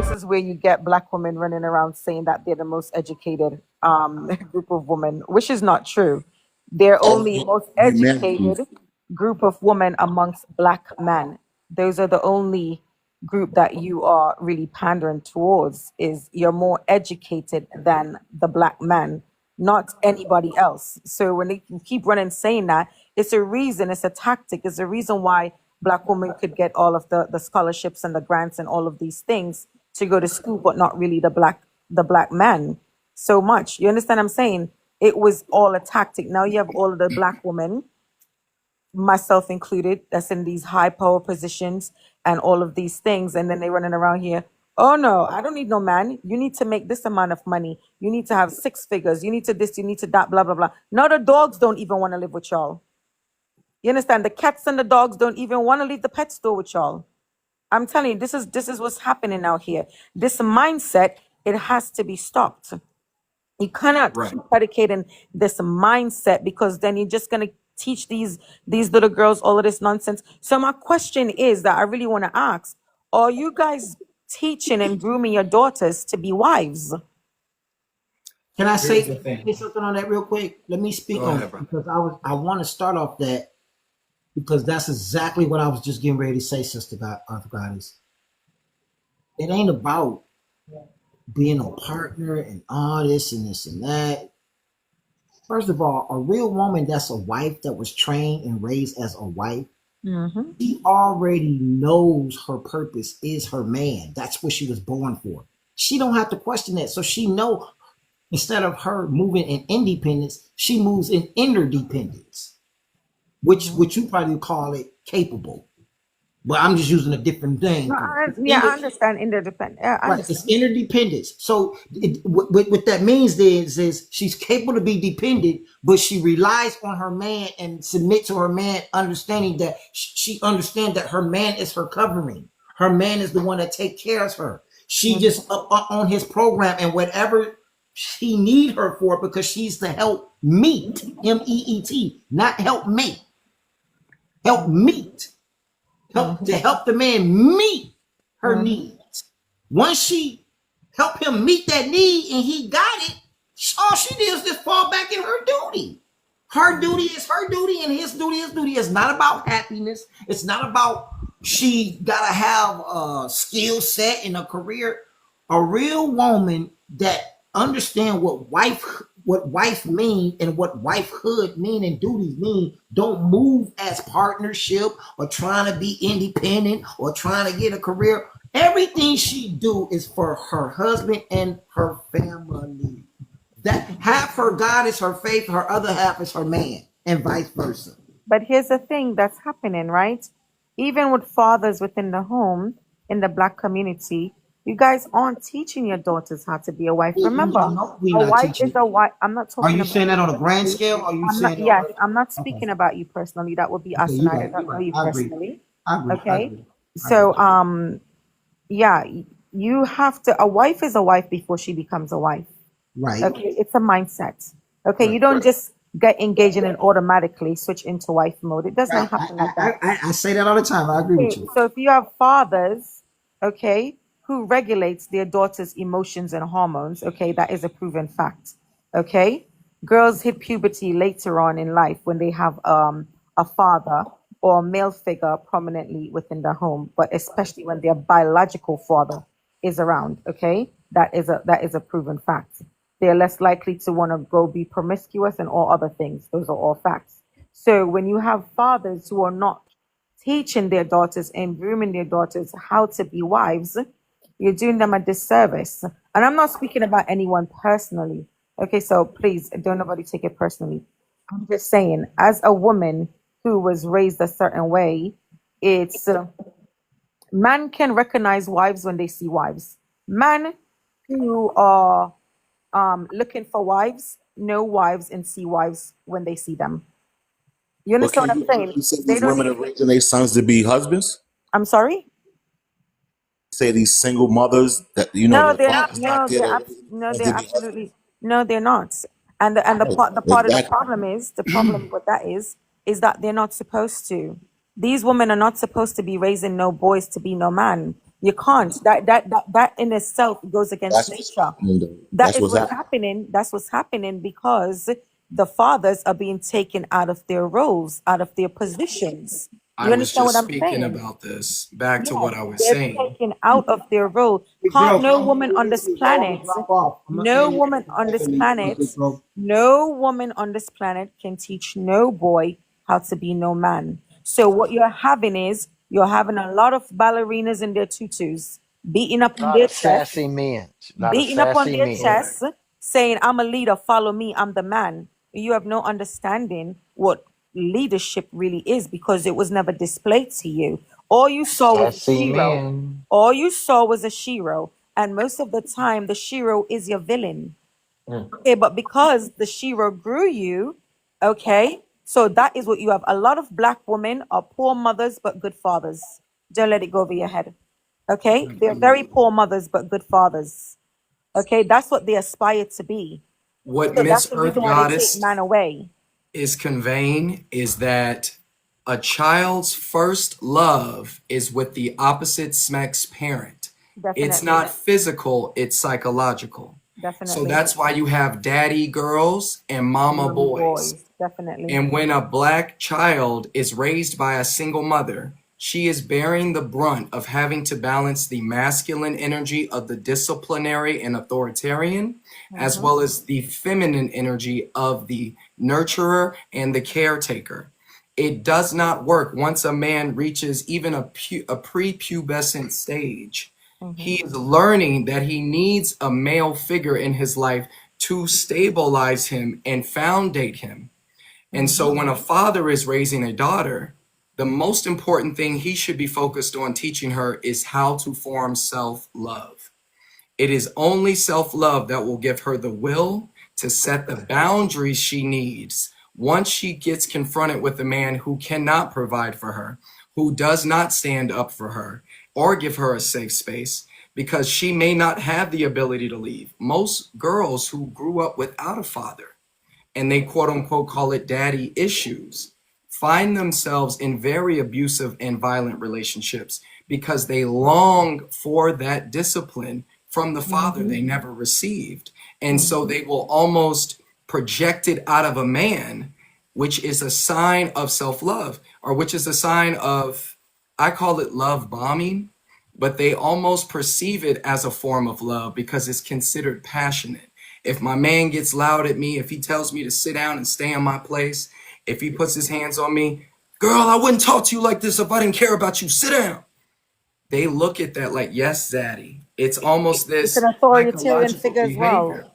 this is where you get black women running around saying that they're the most educated group of women, which is not true. They're only Also, most humanity. educated group of women amongst black men. Those are the only group that you are really pandering towards. Is you're more educated than the black man, not anybody else. So when they keep running saying that, it's a reason, it's a tactic, it's a reason why black women could get all of the scholarships and the grants and all of these things to go to school, but not really the black man so much. You understand what I'm saying? It was all a tactic. Now you have all of the black women, myself included, that's in these high power positions and all of these things, and then they running around here. Oh no, I don't need no man. You need to make this amount of money. You need to have six figures. You need to this. You need to that. Blah blah blah. Now the dogs don't even want to live with y'all. You understand? The cats and the dogs don't even want to leave the pet store with y'all. I'm telling you, this is what's happening out here. This mindset, it has to be stopped. You cannot Right. keep predicating this mindset, because then you're just gonna teach these little girls all of this nonsense. So my question is that I really want to ask: are you guys teaching and grooming your daughters to be wives? Can I Here's the say thing. something on that real quick? Let me speak Go on ahead, it bro. because I want to start off that because that's exactly what I was just getting ready to say, Sister God, Goddess. It ain't about being a partner and all this and this and that. First of all, a real woman that's a wife that was trained and raised as a wife, Mm-hmm. she already knows her purpose is her man. That's what she was born for. She don't have to question that. So she know instead of her moving in independence, she moves in interdependence, Mm-hmm. which you probably call it capable. But I'm just using a different No, thing for it. yeah, I understand interdependent. Yeah, I Right, it's understand. interdependence. So what that means is she's capable to be dependent, but she relies on her man and submit to her man, understanding that she understands that her man is her covering. Her man is the one that take care of her. She Mm-hmm. just up on his program and whatever she need her for because she's to help meet meet, not help mate, help meet, help Mm-hmm. to help the man meet her Mm-hmm. needs. Once she help him meet that need and he got it, all she did is just fall back in her duty. Her duty is her duty and his duty is duty. It's not about happiness. It's not about she gotta have a skill set and a career. A real woman that understand what wife mean and what wifehood mean and duties mean don't move as partnership or trying to be independent or trying to get a career. Everything she do is for her husband and her family. That half her God is her faith, her other half is her man, and vice versa. But here's the thing that's happening, right? Even with fathers within the home, in the black community, you guys aren't teaching your daughters how to be a wife. Remember, No, we a not wife teaching is it. a wife. I'm not Are talking you about saying you that on a grand personally. scale? Or are you I'm not, saying on yes, a I'm not okay? speaking about you personally. That would be Okay, us, and you're I right. don't You're know right. you I agree. personally. I agree. I Okay. agree. I agree. So, yeah, you have to, a wife is a wife before she becomes a wife. Right. Okay, it's a mindset. Okay, you Right. don't just get engaged and automatically switch into wife mode. It does Right. not happen like that. I say that all the time. I agree with Okay, you. so if you have fathers, okay, who regulates their daughters' emotions and hormones, okay, that is a proven fact. Okay, girls hit puberty later on in life when they have a father or a male figure prominently within the home, but especially when their biological father is around. Okay, that is a proven fact. They're less likely to want to go be promiscuous and all other things. Those are all facts. So when you have fathers who are not teaching their daughters and grooming their daughters how to be wives, you're doing them a disservice. And I'm not speaking about anyone personally. Okay, so please don't nobody take it personally. I'm just saying, as a woman who was raised a certain way, it's man can recognize wives when they see wives. Men who are looking for wives know wives and see wives when they see them. You But understand can what I'm saying? you say They these don't women need. are raising their sons to be husbands? I'm sorry. Say these single mothers that No, the they're not. father's not No, there they're to raise no, sons they're to be husbands. absolutely no, they're not. And the Right. part of the Exactly. problem is the problem with that is that they're not supposed to. These women are not supposed to be raising no boys to be no man. You can't. That in itself goes against That's what's nature. happening, though. That That's is what's what's happening. happening. That's what's happening because the fathers are being taken out of their roles, out of their positions. I You was understand what just I'm speaking saying? about this. Back to Yes, what I was they're saying. taken out of their role. Hey, Can't bro, no come woman on this listen, bro. I'm gonna planet, drop off. I'm gonna no end it woman in on this 7 minutes, planet, bro. no woman on this planet can teach no boy how to be no man. So what you're having is you're having a lot of ballerinas in their tutus, beating up A on lot their of chest, sassy men. A lot of beating up on sassy their men. Correct. chests, saying, I'm a leader, follow me, I'm the man. You have no understanding what leadership really is because it was never displayed to you. All you saw was a Sassy shiro. men. All you saw was a shiro. And most of the time, the shiro is your villain. Mm. Okay, but because the shiro grew you, okay, so that is what you have. A lot of black women are poor mothers but good fathers. Don't let it go over your head. Okay, they're very Absolutely. poor mothers but good fathers. Okay, that's what they aspire to be. What So that's Miss the reason Earth why they take Goddess man away. is conveying is that a child's first love is with the opposite sex parent. It's Definitely. not physical, it's psychological. So Definitely. that's why you have daddy girls and mama Mommy boys. boys. Definitely. And when a black child is raised by a single mother, she is bearing the brunt of having to balance the masculine energy of the disciplinary and authoritarian, as Mm-hmm. well as the feminine energy of the nurturer and the caretaker. It does not work once a man reaches even a prepubescent stage. Mm-hmm. He is learning that he needs a male figure in his life to stabilize him and foundate him. And Mm-hmm. so when a father is raising a daughter, the most important thing he should be focused on teaching her is how to form self love. It is only self love that will give her the will to set the boundaries she needs once she gets confronted with a man who cannot provide for her, who does not stand up for her or give her a safe space, because she may not have the ability to leave. Most girls who grew up without a father and they quote unquote call it daddy issues, find themselves in very abusive and violent relationships because they long for that discipline from the father Mm-hmm. they never received. And so Mm-hmm. they will almost project it out of a man, which is a sign of self love, or which is a sign of, I call it love bombing, but they almost perceive it as a form of love because it's considered passionate. If my man gets loud at me, if he tells me to sit down and stay in my place, if he puts his hands on me, girl, I wouldn't talk to you like this if I didn't care about you. Sit down. They look at that like, yes, zaddy. It's almost It's an this authoritarian psychological figure as well. behavior.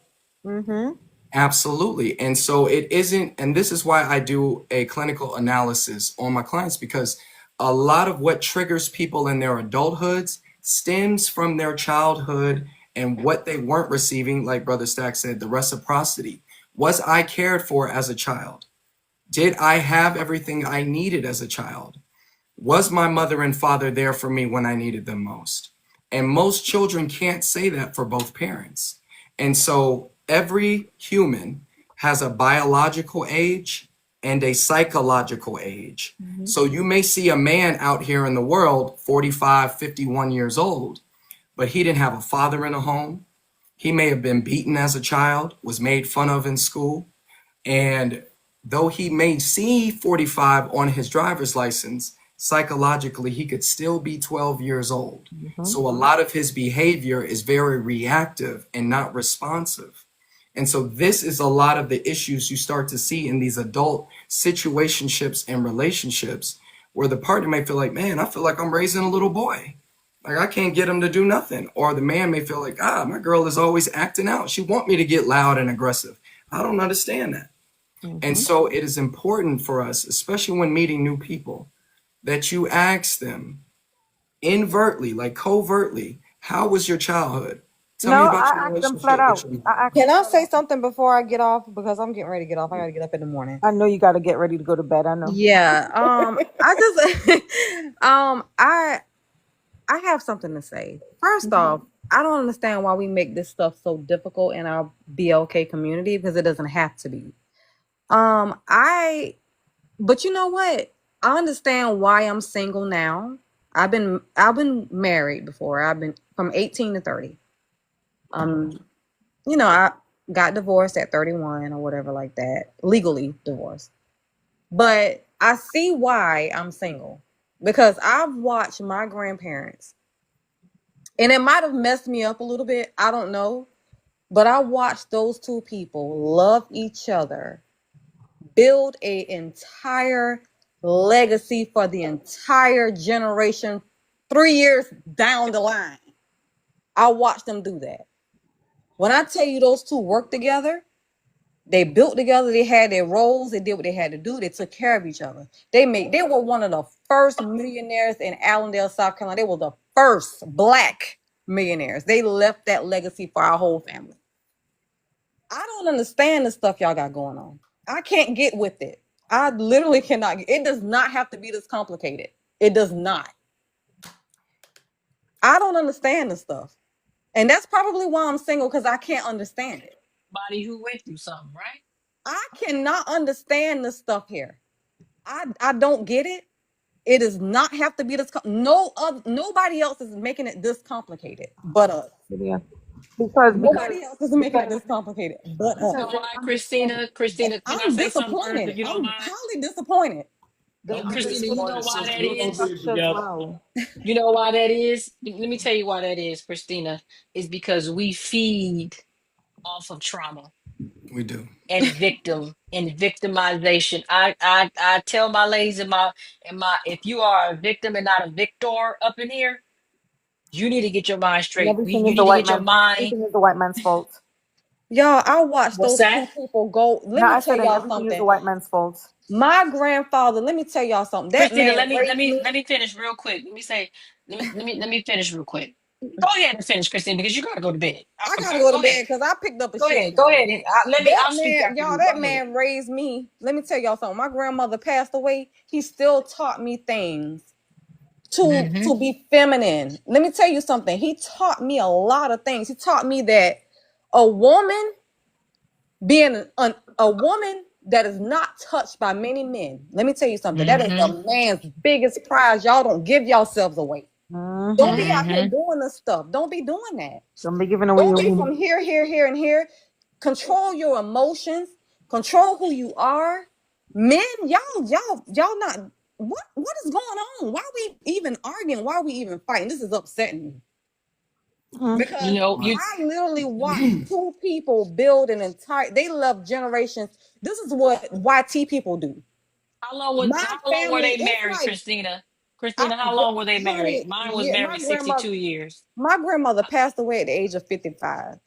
Mm-hmm. Absolutely. And so it isn't, and this is why I do a clinical analysis on my clients, because a lot of what triggers people in their adulthoods stems from their childhood and what they weren't receiving, like Brother Stack said, the reciprocity. Was I cared for as a child? Did I have everything I needed as a child? Was my mother and father there for me when I needed them most? And most children can't say that for both parents. And so every human has a biological age and a psychological age. Mm-hmm. So you may see a man out here in the world, 45, 51 years old, but he didn't have a father in a home. He may have been beaten as a child, was made fun of in school. And though he may see 45 on his driver's license, psychologically, he could still be 12 years old. Mm-hmm. So a lot of his behavior is very reactive and not responsive. And so this is a lot of the issues you start to see in these adult situationships and relationships where the partner may feel like, man, I feel like I'm raising a little boy. Like I can't get him to do nothing. Or the man may feel like, my girl is always acting out. She want me to get loud and aggressive. I don't understand that. And Mm-hmm. so it is important for us, especially when meeting new people, that you ask them invertly, like covertly, how was your childhood? Tell me No, about I your asked them flat relationship with out. your I asked them Can I flat say out. something before I get off? Because I'm getting ready to get off. I got to get up in the morning. I know you got to get ready to go to bed. I know. Yeah. I just I have something to say. First Mm-hmm. off, I don't understand why we make this stuff so difficult in our BLK community because it doesn't have to be. I But you know what? I understand why I'm single now I've been married before. I've been from 18 to 30. I got divorced at 31 or whatever like that, legally divorced. But I see why I'm single, because I've watched my grandparents, and it might have messed me up a little bit. I don't know. But I watched those two people love each other, build an entire legacy for the entire generation 3 years down the line. I watched them do that. When I tell you those two worked together, they built together, they had their roles, they did what they had to do, they took care of each other. They were one of the first millionaires in Allendale, South Carolina. They were the first Black millionaires. They left that legacy for our whole family. I don't understand the stuff y'all got going on. I can't get with it. I literally cannot. It does not have to be this complicated. It does not. I don't understand the stuff. And that's probably why I'm single, because I can't understand it. Somebody who went through something, right? I cannot understand the stuff here. I don't get it. It does not have to be this. Nobody else is making it this complicated but us. Yeah. Because Nobody else is making it this complicated but us. You know why, Christina? Christina, can I I'm say something first, disappointed. if you don't I'm mind? highly disappointed. Oh, Christina, you know why that is? well. You know why that is? Let me tell you why that is, Christina. It's because we feed off of trauma We do. and victimization. I tell my ladies if you are a victim and not a victor up in here, you need to get your mind And straight. You need to get your mind. everything is the white man's fault. Y'all, I watched What's those two that? people go. Let No, me I tell said, and y'all everything is the something. white man's fault. My grandfather, let me tell y'all something. That Christina, man raised me. let me finish real quick. Let me finish real quick. Go ahead and finish, Christina, because you gotta go to bed. I gotta go to Go ahead. bed because I picked up a Go shift ahead. Go today. ahead. I'll speak after you. That Go ahead. man raised me. Let me tell y'all something. My grandmother passed away. He still taught me things Mm-hmm. to be feminine. Let me tell you something. He taught me a lot of things. He taught me that a woman being a woman that is not touched by many men. Let me tell you something. That is Mm-hmm. a man's biggest prize. Y'all don't give yourselves away. Don't be out here Mm-hmm. doing this stuff. Don't be doing that. Don't be giving away Don't your be womb. from here, and here. Control your emotions. Control who you are. Men, y'all not. What is going on? Why are we even arguing? Why are we even fighting? This is upsetting me. Because You know, I literally watched two people build an entire. They love generations. This is what YT people do. how long My were family, they it's married, like, Christina? Christina, how long were they married? honey, Mine was yeah, married 62 years. my grandmother passed away at the age of 55.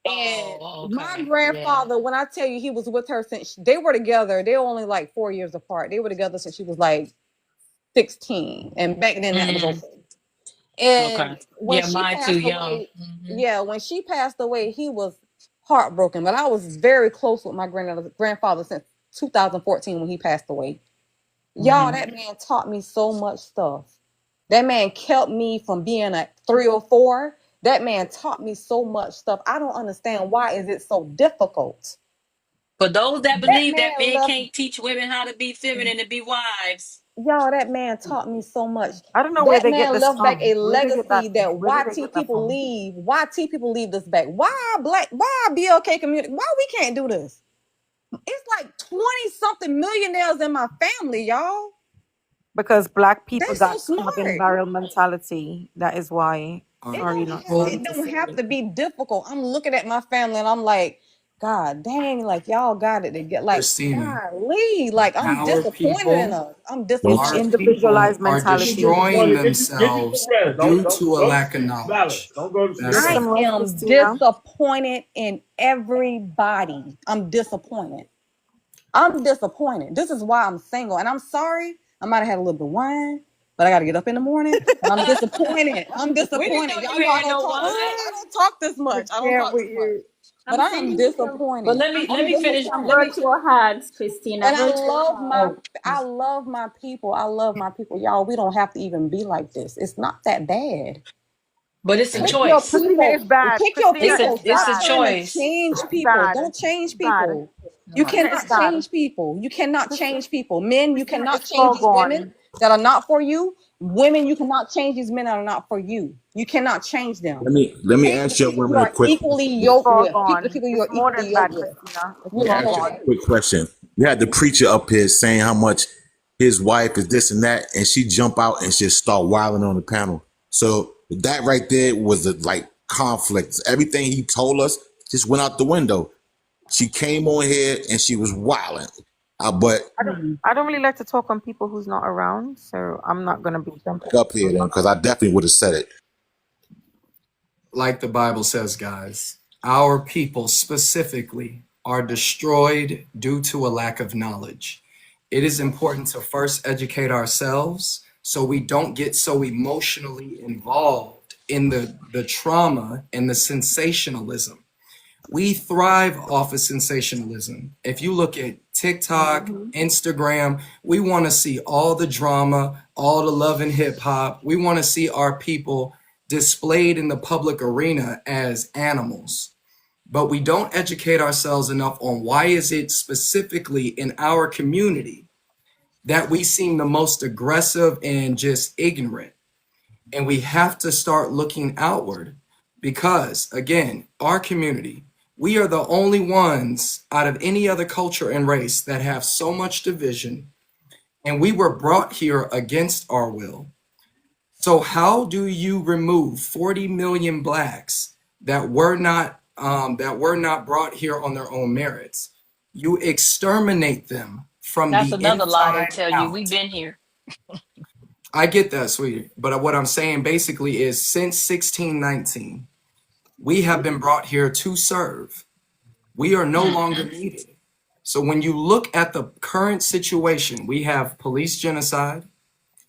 And Oh, my okay. Yeah. grandfather, when I tell you he was with her since they were together, they were only like 4 years apart. They were together since she was like 16. And back then that was okay. Okay. And when Yeah, she mine too passed young. away, when she passed away, he was heartbroken. But I was very close with my grandfather since 2014 when he passed away. Y'all, that man taught me so much stuff. That man kept me from being a 3 or 4. That man taught me so much stuff. I don't understand why is it so difficult. For those that That believe that man men left. can't teach women how to be feminine and be wives. Y'all, that man taught me so much. I don't know where That they get man this left back from. a Where do they get legacy that? that Where do they YT get that people from? leave. YT people leave this back. Why our BLK community? Why we can't do this? It's like 20 something millionaires in my family, y'all. Because black people They so got smart. cabin barrel mentality. That is why. Sorry, not sorry It to don't say have it. to be difficult. I'm looking at my family and I'm like, God dang, like y'all got it to get like, Christina, golly, like I'm our disappointed in people, us. I'm Don't It's disappointed. our you, people individualized are mentality. destroying Get you themselves some rest. due Don't to a go lack of Valid. knowledge. Don't go to sleep. Get That's I it. some rest, am Christina. disappointed in everybody. I'm disappointed. I'm disappointed. This is why I'm single. And I'm sorry. I might have had a little bit of wine, but I got to get up in the morning. And I'm disappointed. I'm We didn't know disappointed. you Y'all had don't no talk. wine. I don't talk this much. I don't Yeah, talk with this much. you. But I am But disappointed. let I'm me finish. disappointed. Virtual hugs, Christina. And Virtual hugs. I love my people. I love my people. Y'all, we don't have to even be like this. It's not that bad. But it's a Pick your choice. Christina people. is bad. Pick your Christina people. is It's Stop a bad. trying to choice. change It's people. bad. Don't change It's bad. people. You Christina is cannot bad. change people. You cannot change people. Men, you Christina cannot is so change these women. gone. that are not for you. Women, you cannot change these men that are not for you. You cannot change them. Let me Change the ask you a people you woman a are quick equally question. yoked Far with. The gone. people you It's are more equally than that, yoked with. Christina. It's We're Let me far ask you for a it. gone. quick question. You had the preacher up here saying how much his wife is this and that, and she jump out and just start wilding on the panel. So that right there was a, like conflict. Everything he told us just went out the window. She came on here and she was wilding. But I don't really like to talk on people who's not around, so I'm not gonna be jumping. up here then, because I definitely would have said it. Like the Bible says, guys, our people specifically are destroyed due to a lack of knowledge. It is important to first educate ourselves so we don't get so emotionally involved in the trauma and the sensationalism. We thrive off of sensationalism. If you look at TikTok, Instagram, we want to see all the drama, all the love and hip hop. We want to see our people displayed in the public arena as animals. But we don't educate ourselves enough on why is it specifically in our community that we seem the most aggressive and just ignorant. And we have to start looking outward because, again, our community, we are the only ones out of any other culture and race that have so much division. And we were brought here against our will. So, how do you remove 40 million blacks that were not brought here on their own merits? You exterminate them from That's the another lie they inside tell you. We've out. been here. I get that, sweetie. But what I'm saying basically is since 1619, we have been brought here to serve. We are no longer needed. So when you look at the current situation, we have police genocide,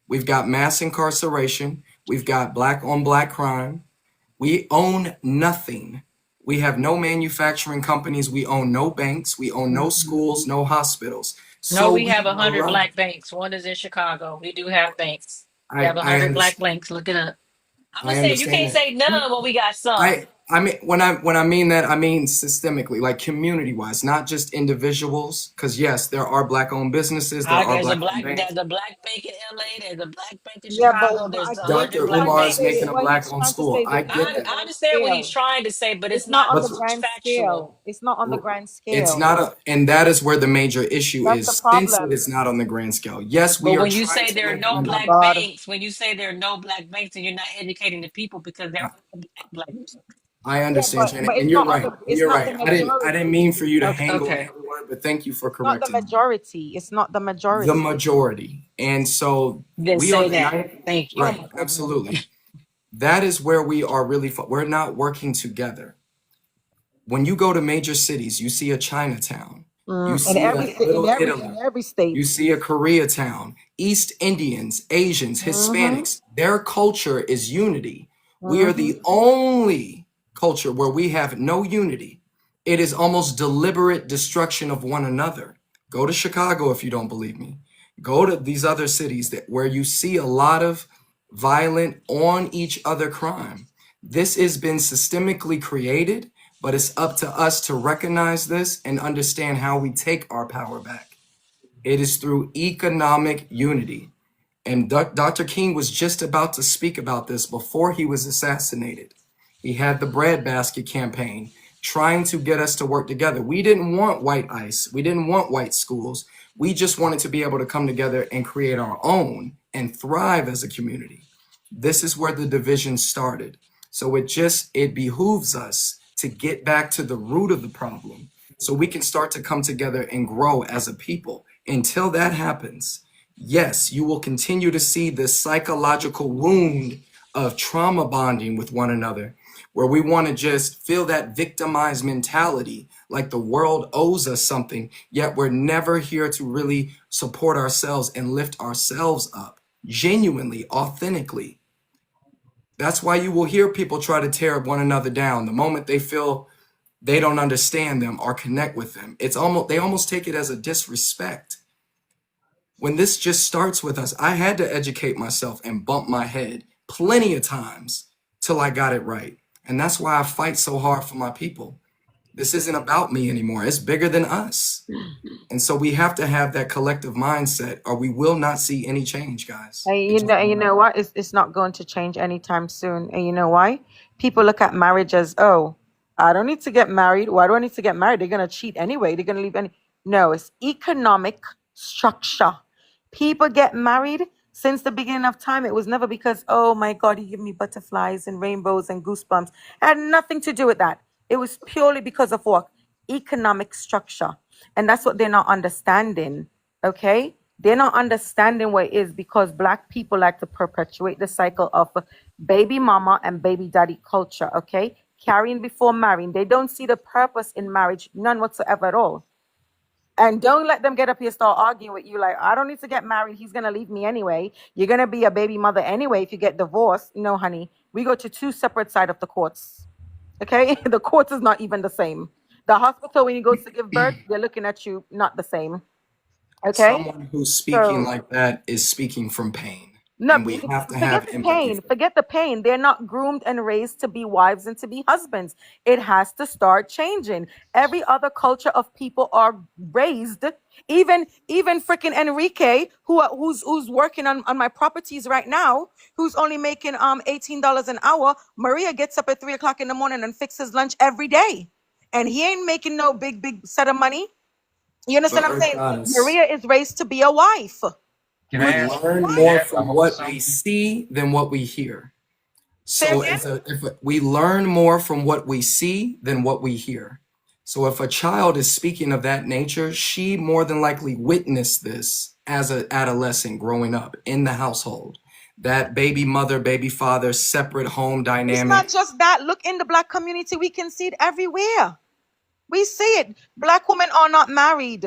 we've got mass incarceration, we've got black on black crime. We own nothing. We have no manufacturing companies, we own no banks, we own no schools, no hospitals. No, So we we have 100 rely. black banks. One is in Chicago. We do have banks. We have I I 100 black understand. banks. Look it up. I'm I gonna say you understand can't that. say none when we got some. I mean when I mean that I mean systemically, like community wise, not just individuals. Because yes, there are black owned businesses, there are black owned banks. There's a black bank in LA. There's a black bank in Yeah, Chicago. but There's I a get hundred Dr. what black he's Umar is banks. making saying. a What black he's owned trying to school. say is I it's not get on the that. I grand understand what he's scale. trying to say, but it's It's not not on the But grand factual. scale. It's not on the grand it's scale. not a, and that is where the major issue That's the is since it problem. is not on the grand scale. Yes, But we are when you trying say to there are make no Oh money. my black God. banks, when you say there are no black banks, and you're not educating the people because there are black banks. I Yeah, understand, Shannon, but and it's you're not on right. the And it's you're not the right. I didn't majority. mean for you to Okay. hang on Okay. every word, but thank you for It's not the correcting me. majority. It's not the The majority. majority. And so Then we are say the that. ninth. Thank Oh you. Right, my goodness. absolutely. That is where we are really, we're not working together. When you go to major cities, you see a Chinatown, you In see every a ci- Little in Italy, every you state. see a Koreatown, East Indians, Asians, Mm-hmm. Hispanics, their culture is unity. We are Mm-hmm. the only culture where we have no unity. It is almost deliberate destruction of one another. Go to Chicago if you don't believe me. Go to these other cities that where you see a lot of violent on each other crime. This has been systemically created, but it's up to us to recognize this and understand how we take our power back. It is through economic unity. And Dr. King was just about to speak about this before he was assassinated. He had the breadbasket campaign trying to get us to work together. We didn't want white ICE. We didn't want white schools. We just wanted to be able to come together and create our own and thrive as a community. This is where the division started. So it behooves us to get back to the root of the problem so we can start to come together and grow as a people. Until that happens, yes, you will continue to see this psychological wound of trauma bonding with one another, where we want to just feel that victimized mentality, like the world owes us something, yet we're never here to really support ourselves and lift ourselves up genuinely, authentically. That's why you will hear people try to tear one another down the moment they feel they don't understand them or connect with them. They almost take it as a disrespect. When this just starts with us, I had to educate myself and bump my head plenty of times till I got it right. And that's why I fight so hard for my people. This isn't about me anymore. It's bigger than us. And so we have to have that collective mindset, or we will not see any change, guys. And It just you will know not. what? It's not going to change anytime soon. And you know why? People look at marriage as, oh, I don't need to get married. Why do I need to get married? They're gonna cheat anyway. They're gonna leave any. No, it's economic structure. People get married since the beginning of time. It was never because, oh my God, you give me butterflies and rainbows and goosebumps. It had nothing to do with that. It was purely because of what? Economic structure. And that's what they're not understanding. Okay? They're not understanding what it is because Black people like to perpetuate the cycle of baby mama and baby daddy culture. Okay? Carrying before marrying. They don't see the purpose in marriage, none whatsoever at all. And don't let them get up here start arguing with you like, I don't need to get married. He's going to leave me anyway. You're going to be a baby mother anyway if you get divorced. No, honey. We go to two separate sides of the courts. Okay? The courts is not even the same. The hospital, when you go to give birth, they're looking at you not the same. Okay? Someone who's speaking So, like that is speaking from pain. no, And we have to forget have the empathy pain. for Forget the pain. They're not groomed and raised to be wives and to be husbands. It has to start changing. Every other culture of people are raised. Even freaking Enrique, who's working on my properties right now, who's only making $18 an hour. Maria gets up at 3 o'clock in the morning and fixes lunch every day, and he ain't making no big set of money. You understand But what I'm Earth saying? Goddess, Maria is raised to be a wife. Can we I ask? learn Can I more ask a from whole what we something? see than what we hear. Say So again? if we learn more from what we see than what we hear. So if a child is speaking of that nature, she more than likely witnessed this as an adolescent growing up in the household. That baby mother, baby father, separate home It's not dynamic. just that. Look in the Black community, we can see it everywhere. We see it. Black women are not married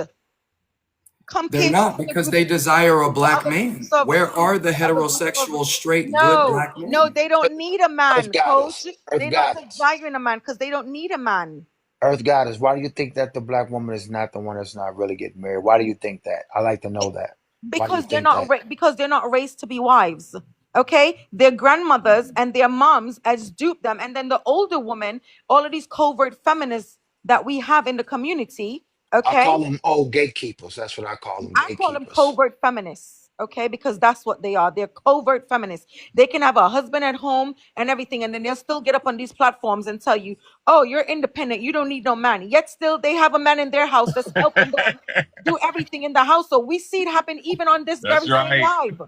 They're compared not because they desire a to black other man. groups of Where are the to other groups of. heterosexual, straight, good No, black no, men? they don't need a Earth man, coach. goddess, Earth They're not goddess, desiring a man because they don't need a man. Earth goddess. Why do you think that the black woman is not the one that's not really getting married? Why do you think that? I like to know that. Why do you think that? Because they're not raised to be wives. Okay, their grandmothers and their moms as dupe them, and then the older woman, all of these covert feminists that we have in the community. I Okay, call them old gatekeepers. That's what I call them, I call them gatekeepers. covert feminists, okay, because that's what they are. They're covert feminists. They can have a husband at home and everything, and then they'll still get up on these platforms and tell you, oh, you're independent, you don't need no man. Yet still they have a man in their house that's helping them do everything in the house. So we see it happen even on this That's very same right. live.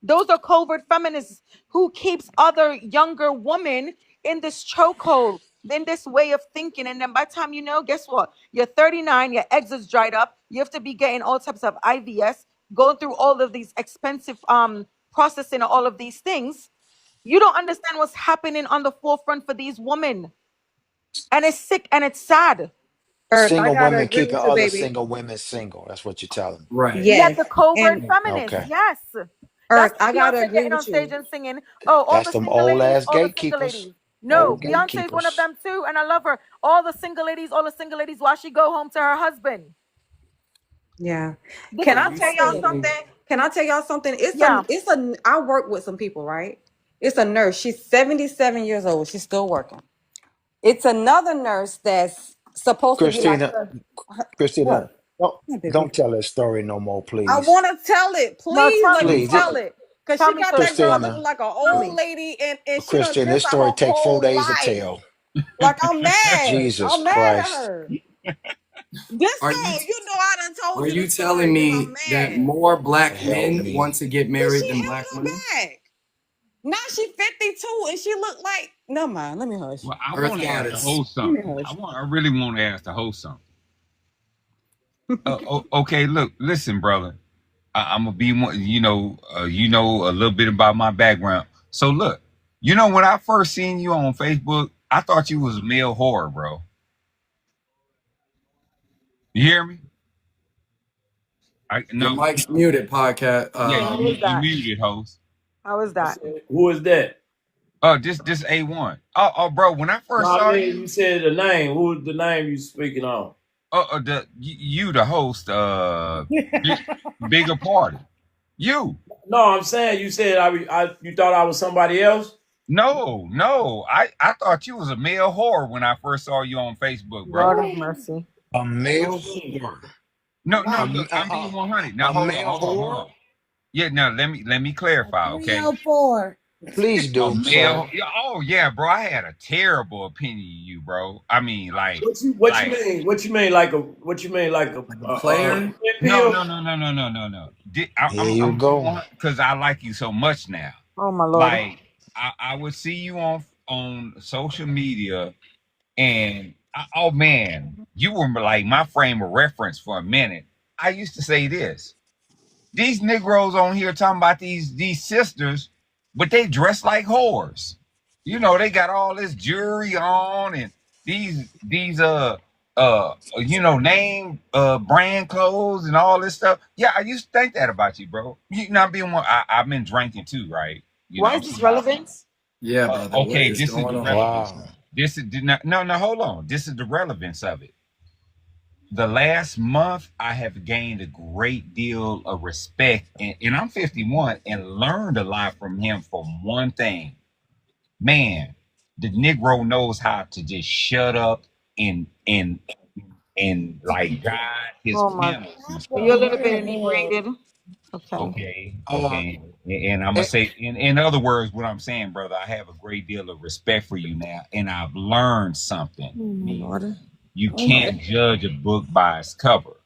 Those are covert feminists who keeps other younger women in this chokehold, in this way of thinking. And then by the time you know, guess what? You're 39, your eggs is dried up. You have to be getting all types of IVS, going through all of these expensive processing of all of these things. You don't understand what's happening on the forefront for these women. And it's sick and it's sad. Earth, I Single gotta women agree keeping with you, other baby. single women single. That's what you're telling me. Right. Yet Yes. the covert And feminists, Okay. yes. Earth, That's I why gotta Beyonce agree getting on with stage you. and singing, oh, all That's the them single old ladies, ass all the single gatekeepers. ladies. No, Old Beyonce is one of gatekeepers. them too, and I love her. All the single ladies, while she go home to her husband. Yeah. This Can is Are I what's you tell y'all happening. something? saying Can I tell y'all something? Yeah. I work with some people, right? It's a nurse. She's 77 years old. She's still working. It's another nurse that's supposed to be like Christina, Christina, what? don't Yeah, baby. don't tell that story no more, I please. want to tell it. No, Please tell let me, me Please. tell tell me, it. Because tell she me got so that girl Christina, looking like an tell old me. lady, and she done Christian, missed this out her story take 4 whole days to life. tell. Like, I'm mad. Jesus I'm mad at Christ. her. This are you girl, you know I done are told you the you telling story because I'm me that mad. more black Help men want me. to get But married she than held black her women? back. Now she 52 and she look like, never mind, let me hush. Well, I Earth want to ask the goddess. host Let me something. hush. I really want to ask the host something. Okay, look, listen, brother. I'm gonna be one. You know a little bit about my background. So look, when I first seen you on Facebook, I thought you was male horror, bro. You hear me? I Your no. mic's muted, podcast. Yeah, Okay, how was you that? muted, host. How was that? Who is that? Oh, this A1. Oh, bro. When I No, first I saw mean, you you, said the name. Who's the name you speaking on? the host, bigger party. You. No, I'm saying you said you thought I was somebody else. No. I thought you was a male whore when I first saw you on Facebook, Lord brother. of mercy. A male whore. No, A, look, I'm being 100. Now a male hold whore. on. Yeah, now let me clarify, okay? 304. Please A do, sir. male, yeah, oh yeah, bro. I had a terrible opinion of you, bro. I mean, What you like, mean? What you mean like a what you mean like a Like a player. no, pill? no, no, no, no, no, no, no. Here you go. Because I like you so much now. Oh my Lord. Like, I would see you on social media, and oh man, you were like my frame of reference for a minute. I used to say this: these Negroes on here talking about these sisters, but they dress like whores. You know, they got all this jewelry on and these name brand clothes and all this stuff. Yeah, I used to think that about you, bro. You not being one. I've been drinking too, right? You Why know. is this relevant? Yeah, brother. What Okay, is this is going the on? relevance. Wow. This is no. Hold on. This is the relevance of it. The last month, I have gained a great deal of respect, and I'm 51 and learned a lot from him for one thing. Man, the Negro knows how to just shut up and like guide his Oh my. panels and Put Are you stuff, a the little right? bit hair head. inebriated? Okay. Uh, Okay. And I'm gonna eh, say, in other words, what I'm saying, brother, I have a great deal of respect for you now, and I've learned something. Oh my Lord. You Oh my. can't judge a book by its cover.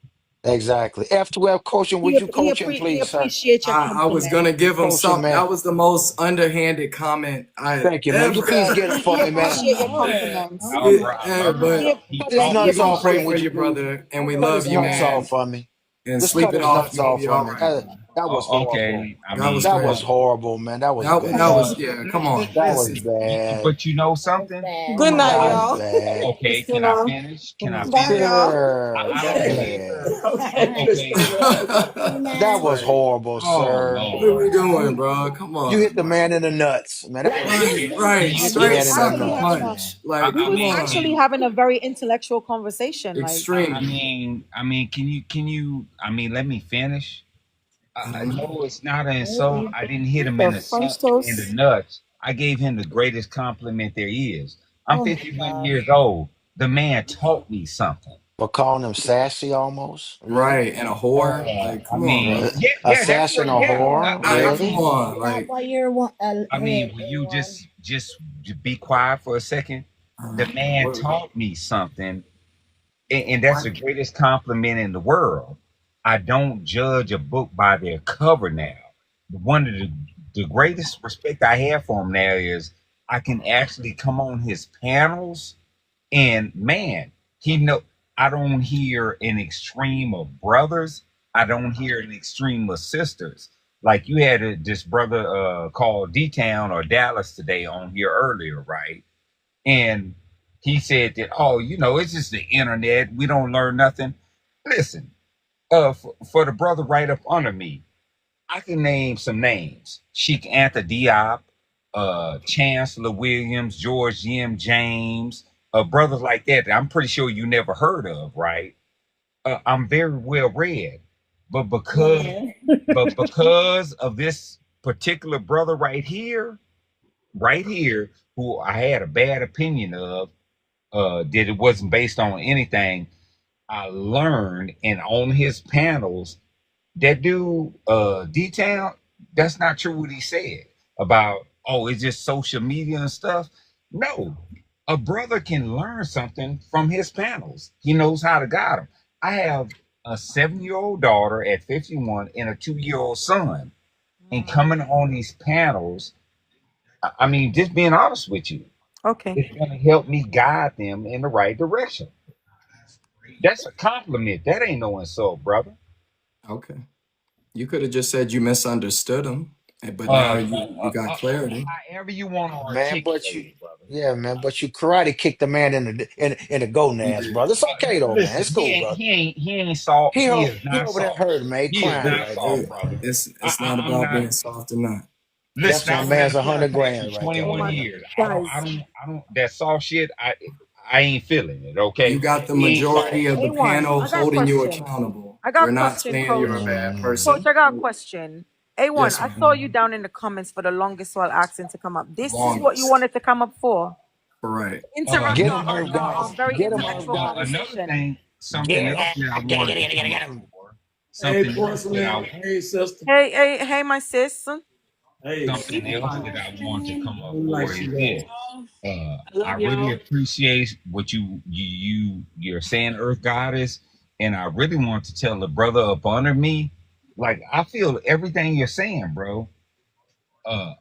exactly. F12 coaching. Would you coach him, He please, sir? appreciate your I was compliment. gonna give him Coach him, some. man. That was the most underhanded comment I Thank you, man. Would you ever. please get him for He me, man? appreciate your Lord. compliments. Oh Oh, my. bro, I Hey, learned but something. He Cut his taught we me nuts gonna off for something. me, pray would for you you, please? brother, and we Cut love his you, nuts off man. for me. And Just sleep cut it his off. nuts You're gonna off be for all me. right. That was horrible. Okay, I That was That mean, was crazy. horrible, man. That was That bad. was yeah. Come on. That This was is bad. but you know That's something? bad. Good night, That was y'all. bad. Okay, can I Christina. finish? Can I Bye, finish? y'all. Sir, I go don't believe. ahead. Okay. That Christina. was horrible, Oh sir. what are we Lord. doing, bro? Come You hit on, the bro. man in the nuts, man. That was Right, bad. right. You Hit the We Straight was man in the sucker actually nuts, having a man. punch. Like, we I come was on. actually mean, having a very intellectual conversation. Like Extremely. can you? I mean, let me finish. I don't know. No, it's not an insult. I didn't hit him The French in the toast. nuts. I gave him the greatest compliment there is. I'm Oh my 51 God. years old. The man taught me something. For calling him sassy almost, really? Right. And a whore. Like, I come on, mean, bro. yeah, that's Assassin what. or Yeah, whore, Like, come really? on. Stop Like, while you're I ahead, mean, will you everyone. just be quiet for a second? The man what, taught me something, and that's what? the greatest compliment in the world. I don't judge a book by their cover now. One of the greatest respect I have for him now is I can actually come on his panels, and man, he know I don't hear an extreme of brothers. I don't hear an extreme of sisters. Like you had this brother called D Town or Dallas today on here earlier, right? And he said that, oh, it's just the internet. We don't learn nothing. Listen, for the brother right up under me, I can name some names: Sheik Anta Diop, Chancellor Williams, George M. James, brothers like that. I'm pretty sure you never heard of, right? I'm very well read, but Man. because of this particular brother right here, who I had a bad opinion of, that it wasn't based on anything. I learned, and on his panels, that dude, detail, that's not true what he said about, oh, it's just social media and stuff. No, a brother can learn something from his panels. He knows how to guide them. I have a 7-year-old daughter at 51 and a 2-year-old son, and coming on these panels, I mean, just being honest with you, Okay. it's going to help me guide them in the right direction. That's a compliment. That ain't no insult, brother. Okay. You could have just said you misunderstood him, but now Uh, you got clarity. however you want to Man, articulate it, brother. but you karate kicked the man in the gonads, brother. It's okay though, man. It's Listen, cool, brother. he ain't soft. He is He not over there soft. hurting, man. He He is crying not right now, soft, It, brother. man. it's not I'm about not. being soft or not. That's Listen, my I was in man's the 100 grand plantation right there, Oh 21 my man. years. guys. I don't. That soft shit. I ain't feeling it. You Okay, got the he ain't soft. majority of the A1, panel I got a holding you question. accountable. I got We're a not question, saying you're a coach. bad Mm. Coach, person. I got a question. A1, Yes, I saw ma'am. you down in the comments for the longest while asking to come up. This is what you Longest. wanted to come up for. Right. Interrupt Get No, him, our, Earth no. our, our Goddess. very Get him, Earth intellectual Goddess. Another conversation. thing, something Get else that I him. wanted to Get come up him. for, Hey, something else that porcelain. I Hey, sister. Hey, my sis. Hey, something else that I want to come up I'm like for she is go. this. I Love really y'all. appreciate what you're saying, Earth Goddess, and I really want to tell the brother up under me, like I feel everything you're saying, bro.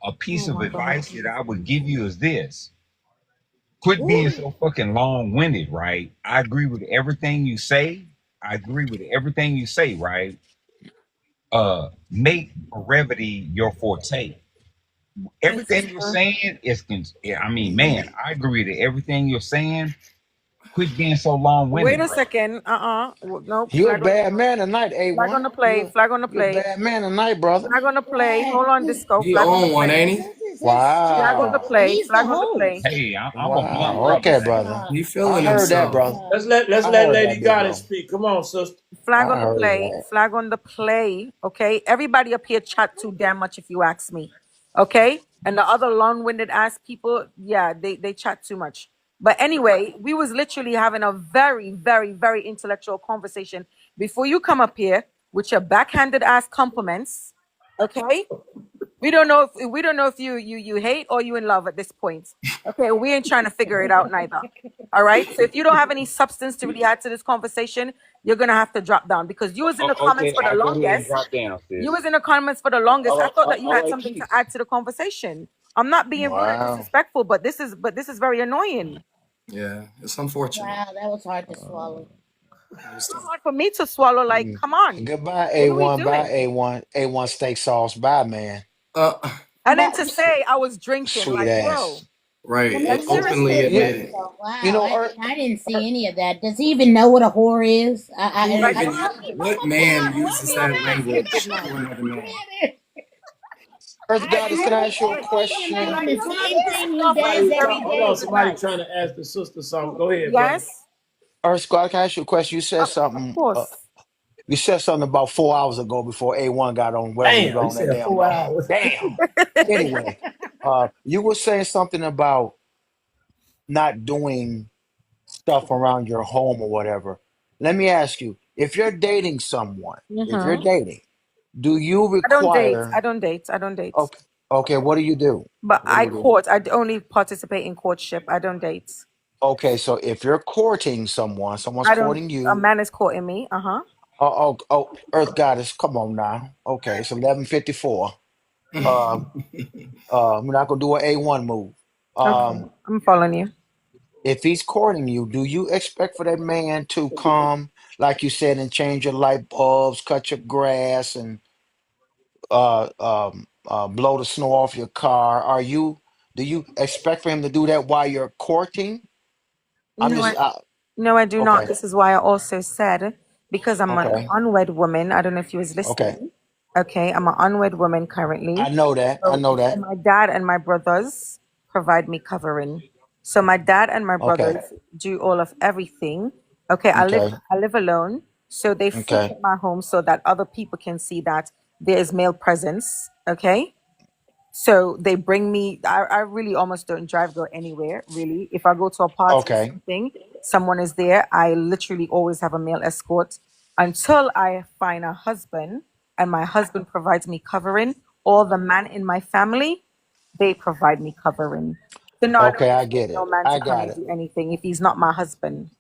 A piece Oh of my God. advice that I would give you is this: quit being so fucking long-winded, right? I agree with everything you say. I agree with everything you say, right? Make brevity your forte. Thank you, Everything you're sir. saying is, yeah, I mean, man, I agree to everything you're saying. Quit being so Wait long-winded, a bro. second. Nope. You're a bad man tonight, Flag on A1. the play. Flag on the You're a play. bad man tonight, brother. Flag on the play. Hold on, Disco. He Flag on the on one, play. ain't he? Flag on the Wow. play. Flag on the play. Hey, I'm a blunt Wow. brother, Okay, man. brother. He I feeling heard that, himself. brother. Let's I let heard Lady that, big Goddess bro. speak. Come on, sister. Flag I on the heard play. that. Flag on the play. Okay. Everybody up here chat too damn much if you ask me. Okay. And the other long-winded ass people, yeah, they chat too much. But anyway, we was literally having a very, very, very intellectual conversation before you come up here with your backhanded ass compliments. Okay. We don't know if you hate or you in love at this point. Okay, we ain't trying to figure it out neither. All right. So if you don't have any substance to really add to this conversation, you're gonna have to drop down because you was in the comments Okay, for the I'll go ahead and longest. drop down, You sis. was in the comments for the longest. I thought that you All had right, something to peace. add to the conversation. I'm not being rude or Wow. disrespectful, but this is very annoying. Yeah, it's unfortunate. Wow, that was hard to swallow. It was It's tough. hard for me to swallow. Like, Mm. come on, Goodbye, what are we A1. Bye, doing? A1. A1 steak sauce. Bye, man. Uh, And then But to say I was drinking, Sweet like, ass. bro, right. the like It man openly said You, that. admitted. So you wow, know, I didn't Er- see any of that. Does he even know what a whore is? Who I, like I, even, what? what Hold man on, what uses man that is this wicked language to man? another man? Earth Goddess, can I ask you a I see him question? Like doing the you're same pissing thing me he off with does this Somebody, very every hold on. day. wicked Somebody man. trying to ask the sister something. Go ahead, brother. Yes, Earth Squad, can I ask you a question? You said of something. course. You said something about 4 hours ago before A1 got on, wherever he Damn, got he on that said damn 4 hours. Damn. Anyway, you were saying something about not doing stuff around your home or whatever. Let me ask you, if you're dating someone, if you're Hmm. dating, do you I don't date. I require, don't date. I don't date. okay, okay, what do you do? But What do I you do? court. Only participate in courtship. I don't date. Okay, so if you're courting someone, someone's I don't. courting A you. man is courting me. Uh huh. Earth Goddess, come on now. Okay, it's 11:54. Um, we're not gonna do an A1 move. Okay, Um, I'm following you. if he's courting you, do you expect for that man to come, like you said, and change your light bulbs, cut your grass, and blow the snow off your car? Do you expect for him to do that while you're courting? I'm No, just, no, I do not. okay, This is why I also said because I'm an okay, unwed woman. I don't know if you was okay. listening. Okay, I'm an unwed woman I currently. know that. I know So that. my dad and my brothers provide me covering. So my dad and my Okay, brothers do all of everything. Okay, I live okay, I live alone. So they okay, frequent my home so that other people can see that there is male presence. Okay. So they bring me, I really almost don't drive, go anywhere, really. If I go to a party or okay, something, someone is there. I literally always have a male escort until I find a husband and my husband provides me covering, or the man in my family, they provide me covering. So no, I don't okay. I expect get no it. man to I come got and it. do anything if he's not my husband.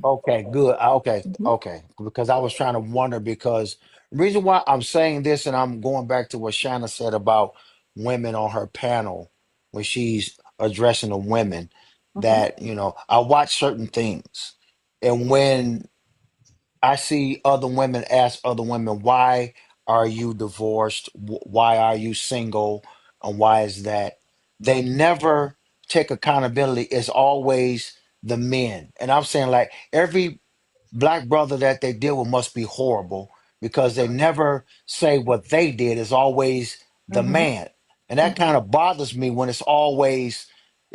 Okay, good. Okay, Mhm. okay. Because I was trying to wonder because the reason why I'm saying this and I'm going back to what Shanna said about women on her panel when she's addressing the women Mhm. that, I watch certain things. And when I see other women ask other women, why are you divorced? Why are you single? And why is that? They never take accountability. It's always the men. And I'm saying, like, every black brother that they deal with must be horrible because they never say what they did. It's always the Mhm. man. And that Mhm. kind of bothers me when it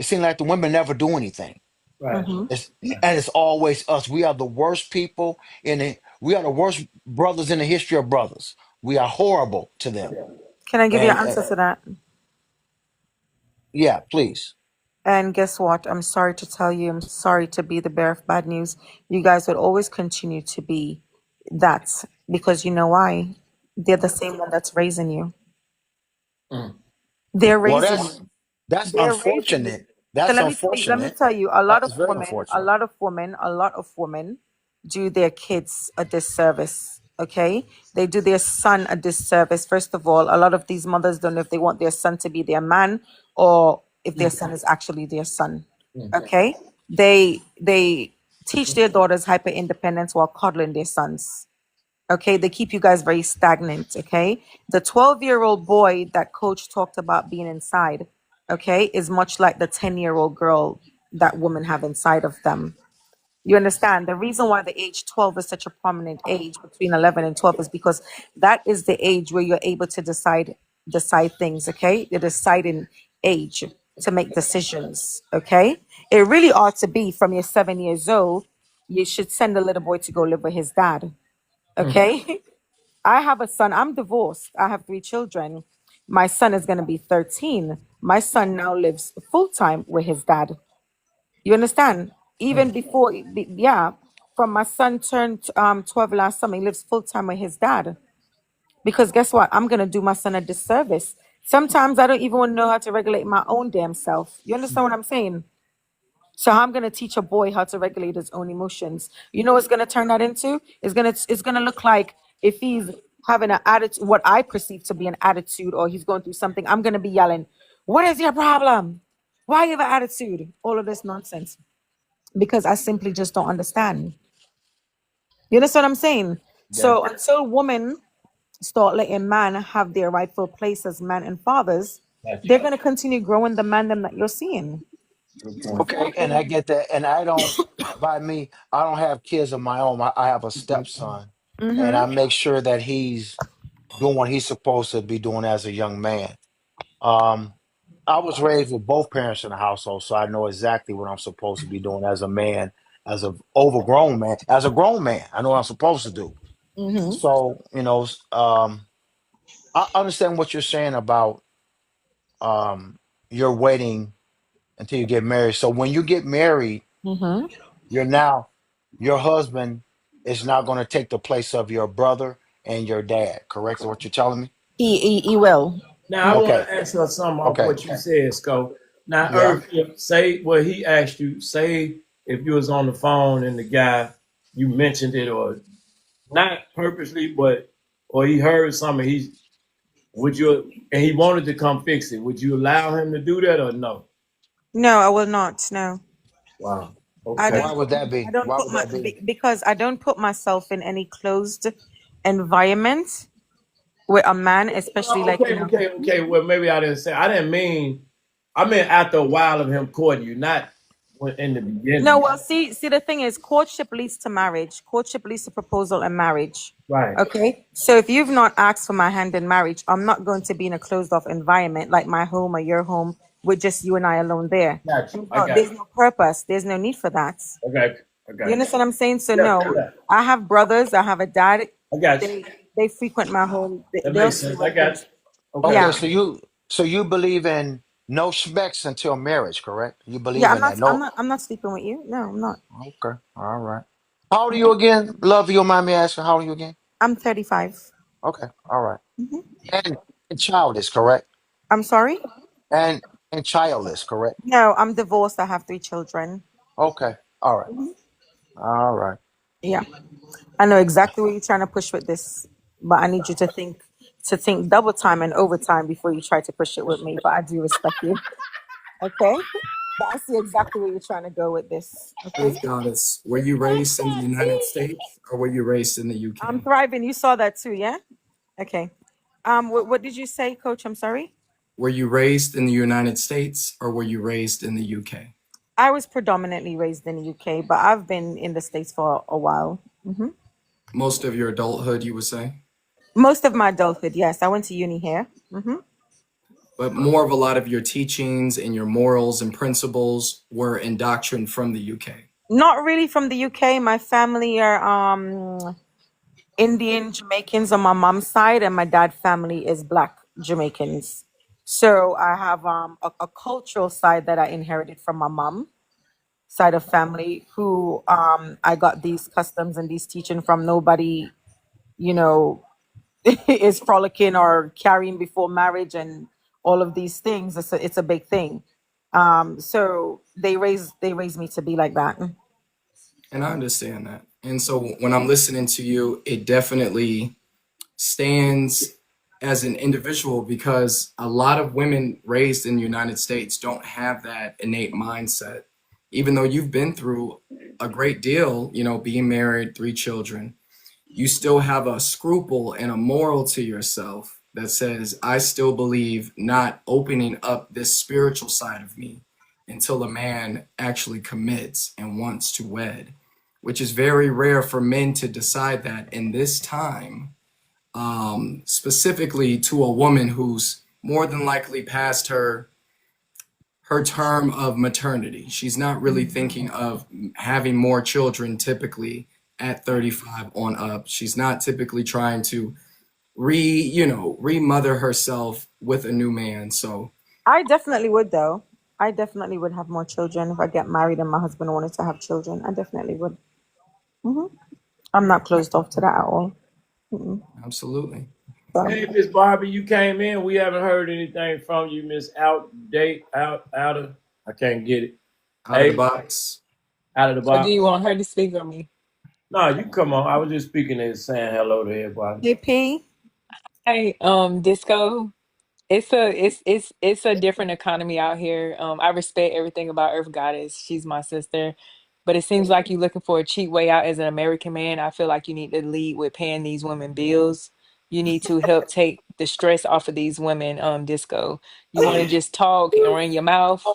seems like the women never do anything. Right. Mhm. And it's always us. We are the worst people we are the worst brothers in the history of brothers. We are horrible to them. Can I give you an And answer to that? yeah, please. And guess what? I'm sorry to tell you, I'm sorry to be the bearer of bad news. You guys would always continue to be that because you know why? They're the same one that's raising you. Mm. They're Well, raising you. that's They're raising you. unfortunate. So That's let me unfortunate. tell you, That is very unfortunate. a lot of women do their kids a disservice. Okay, they do their son a disservice. First of all, a lot of these mothers don't know if they want their son to be their man or if their son is actually their son. Mm. Okay, they teach their daughters hyper independence while coddling their sons. Okay, they keep you guys very stagnant. Okay, the 12-year-old boy that coach talked about being inside, okay, is much like the 10-year-old girl that women have inside of them. You understand? The reason why the age 12 is such a prominent age between 11 and 12 is because that is the age where you're able to decide things. Okay, the deciding age to make decisions. Okay, it really ought to be from your 7 years old. You should send the little boy to go live with his dad. Mm. Okay. I have a son. I'm divorced. I have 3 children. My son is going to be 13. My son now lives full time with his dad. You understand? Even before, yeah, from my son turned 12 last summer, he lives full time with his dad. Because guess what? I'm going to do my son a disservice. Sometimes I don't even want to know how to regulate my own damn self. You understand what I'm saying? So I'm gonna teach a boy how to regulate his own emotions. You know what's gonna turn that into? It's gonna look like if he's having an attitude, what I perceive to be an attitude, or he's going through something, I'm gonna be yelling, "What is your problem? Why you have an attitude?" All of this nonsense. Because I simply just don't understand. You understand what I'm saying? Yeah. So until women start letting man have their rightful place as men and fathers, Gotcha. they're gonna continue growing the man them that you're seeing. Good point. Okay, and I get that. And I don't, by me, I don't have kids of my own. I have a stepson, and I Mm-hmm. make sure that he's doing what he's supposed to be doing as a young man. Um, I was raised with both parents in the household, so I know exactly what I'm supposed to be doing as a man, as a overgrown man, as a grown man. I know what I'm supposed to do. Mm-hmm. So, I understand what you're saying about you're waiting until you get married. So when you get married, Mm-hmm. you're now your husband is now going to take the place of your brother and your dad. Correct? Is what you're telling me? He will. Now I want Okay. to ask her something off Okay. what you said, Sco. Now, Yeah. Earth, if, say what he asked you. Say if you was on the phone and the guy you mentioned it, or not purposely, but or he heard something. Would you and he wanted to come fix it? Would you allow him to do that or no? No, I will not. No, Wow. I Okay. Why don't. would that I be? don't Why put would my that be? because I don't put myself in any closed environment with a man, especially like Okay, okay. Well, maybe I didn't say. I didn't mean. I meant after a while of him courting you, not in the No, beginning. well, see, the thing is, courtship leads to marriage. Courtship leads to proposal and marriage. Right. Okay, so if you've not asked for my hand in marriage, I'm not going to be in a closed off environment like my home or your home with just you and I alone there. Got you. I No, got there's you. no purpose. There's no need for that. I got you. I You got you. understand what I'm saying? So Yeah, no, yeah. I have brothers. I have a dad. I got you. They frequent my home. That They'll makes see sense. I what got things. you. Okay. Okay, Yeah, so you believe in no specs until marriage, correct? You yeah. believe I'm in not. that? I'm No. not. I'm not sleeping with you. No, I'm not. Okay. All right. How old are you again? Love, you don't mind me asking, how old are you again? I'm 35. Okay. All right. Mhm. And childless, correct? I'm sorry. And and childless, correct? No, I'm divorced. I have 3 children. Okay. All right. All right. Yeah, I know exactly what you're trying to push with this, but I need you to think double time and overtime before you try to push it with me. But I do respect you. Okay. But I see exactly where you're trying to go with this. Okay. Truth Goddess, were you raised in the United States or were you raised in the I'm UK? thriving. You saw that too, yeah? Okay. What did you say, Coach? I'm sorry. Were you raised in the United States or were you raised in the UK? I was predominantly raised in the UK, but I've been in the States for a while. Most of your adulthood, you would say? Most of my adulthood, yes. I went to uni here. But more of a lot of your teachings and your morals and principles were indoctrined from the UK. Not really from the UK. My family are Indian Jamaicans on my mom's side, and my dad family is black. Jamaicans. So I have a cultural side that I inherited from my mom side of family, who I got these customs and these teaching from. Nobody, you know, is frolicking or carrying before marriage and all of these things. It's a big thing. So they raised me to be like that. And I understand that. And so when I'm listening to you, it definitely stands as an individual because a lot of women raised in the United States don't have that innate mindset. Even though you've been through a great deal, being married, 3 children, you still have a scruple and a moral to yourself that says, I still believe not opening up this spiritual side of me until a man actually commits and wants to wed, which is very rare for men to decide that in this time, specifically to a woman who's more than likely past her term of maternity. She's not really thinking of having more children typically at 35 on up. She's not typically trying to remother herself with a new man. So I definitely would, though. I definitely would have more children if I get married and my husband wanted to have children. I definitely would. hmm I'm not closed off to that at all. Mm-mm. absolutely. So, Hey, Miss Barbie, you came in. We haven't heard anything from you, Miss Out of. I can't get it. Out of the Hey, box. out of the Or do box. you want her to speak for me? No, you come on. I was just speaking and saying hello to everybody. hey P, Hey, Disco. It's a different economy out here. I respect everything about Earth Goddess. She's my sister. But it seems like you're looking for a cheap way out as an American man. I feel like you need to lead with paying these women bills. You need to help take the stress off of these women, Disco. You want to just talk and run your mouth.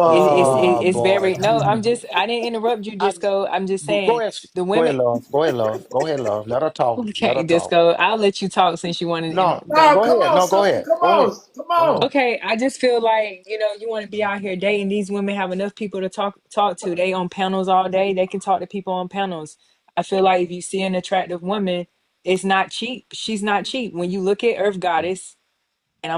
Oh It's boy. very no, I didn't interrupt you, I, Disco. I'm just go saying ahead, the go women. ahead, love. Go ahead, love. Go ahead, love. Let her talk. Let Okay, her talk. Disco, I'll let you talk since you wanted to No, No, go. go come ahead. on, No, go sister. ahead. Come Go ahead. on. Come Go ahead. on. Okay, I just feel like, you want to be out here dating. These women have enough people to talk to. They on panels all day. They can talk to people on panels. I feel like if you see an attractive woman, it's not cheap. She's not cheap. When you look at Earth Goddess, and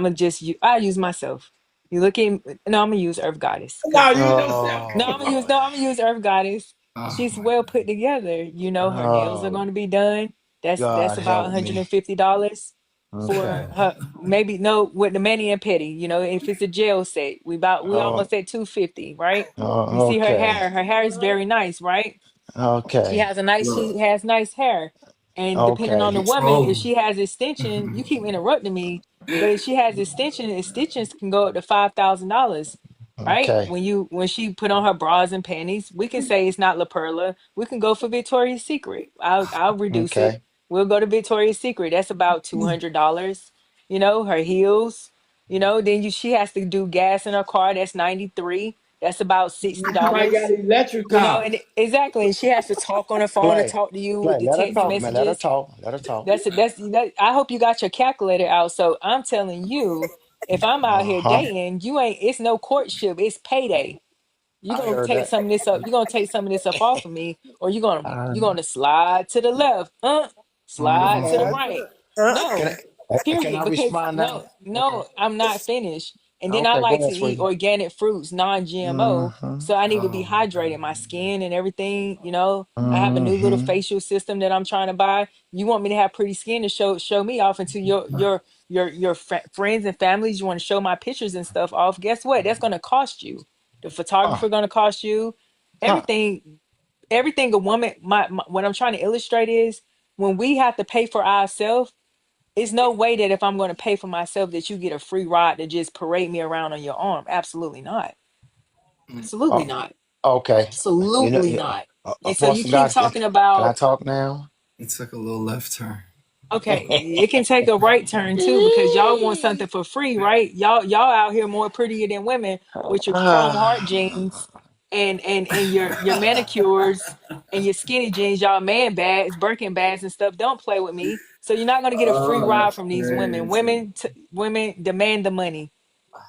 I use myself. You look at no, I'm gonna use Earth Goddess No, because use yourself. no, Come Oh, on. I'm gonna use Earth Goddess. Oh She's my well put together. Her nails are oh, going to be done. That's God about help me. $150 Okay. for her. Maybe no with the mani and pedi. If it's a gel set, we Oh, almost at 250, right? You oh, see her okay. hair. Her hair is very nice, right? Okay. She look, has nice hair. And depending on the Okay. you woman, if trolling. she has extension, you keep interrupting me, but if she has extensions can go up to $5,000, right? Okay. When she put on her bras and panties, we can say it's not La Perla. We can go for Victoria's Secret. I'll reduce it. Okay. We'll go to Victoria's Secret. That's about $200. Her heels. Then she has to do gas in her car. That's 93. That's about You sixty might got dollars. an electric car. And exactly, she has to talk on the phone and Play. talk to you with Play. the Let her text talk, man. Let her messages. talk. Let her talk. I hope you got your calculator out. So I'm telling you, if I'm out here Uh-huh. dating, you ain't. It's no courtship. It's payday. You I gonna heard take that. some of this up. You gonna take some of this up off of me, or you Um, gonna slide to the left, slide to the mhm. slide to right. Can No, can I period. Because respond now? no, I'm not finished. And then I Okay, go like to ahead, eat sweetie. organic fruits, non-GMO. Mm-hmm. So I need to be Oh my hydrated, my God. skin and everything. I have a new little Mm-hmm. facial system that I'm trying to buy. You want me to have pretty skin to show me off into your friends and families. You want to show my pictures and stuff off. Guess what? That's gonna cost you. The Huh. photographer gonna cost you Huh. everything. Everything a woman. What I'm trying to illustrate is when we have to pay for ourselves. It's no way that if I'm going to pay for myself that you get a free ride to just parade me around on your arm. Absolutely not. Mm. Absolutely Oh, not. okay. Absolutely not. And so you Apostle keep God, talking can I about, talk now? It took a little left turn. okay, it can take a right turn too because y'all want something for free, right? Y'all out here more prettier than women with your chrome heart jeans and your manicures and your skinny jeans, y'all man bags, Birkin bags and stuff. Don't play with me. So you're not gonna get a free Oh, ride that's from these women. crazy. Women demand the money.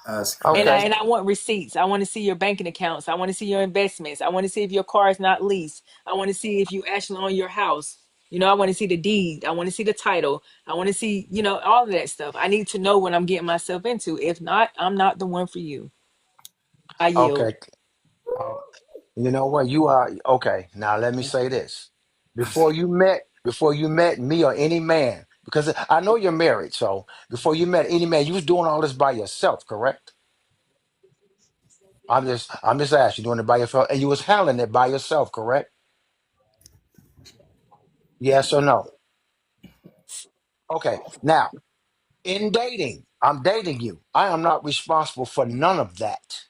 That's And I Okay. and crazy. I want receipts. I want to see your banking accounts. I want to see your investments. I want to see if your car is not leased. I want to see if you actually own your house. I want to see the deed. I want to see the title. I want to see, all of that stuff. I need to know what I'm getting myself into. If not, I'm not the one for you. I yield. Okay. Uh, you know what? You are okay. Now let me say this. Before you met me or any man, because I know you're married, so before you met any man, you was doing all this by yourself, correct? I'm just asking, you doing it by yourself, and you was handling it by yourself, correct? Yes or no? Okay. Now, in dating, I'm dating you. I am not responsible for none of that.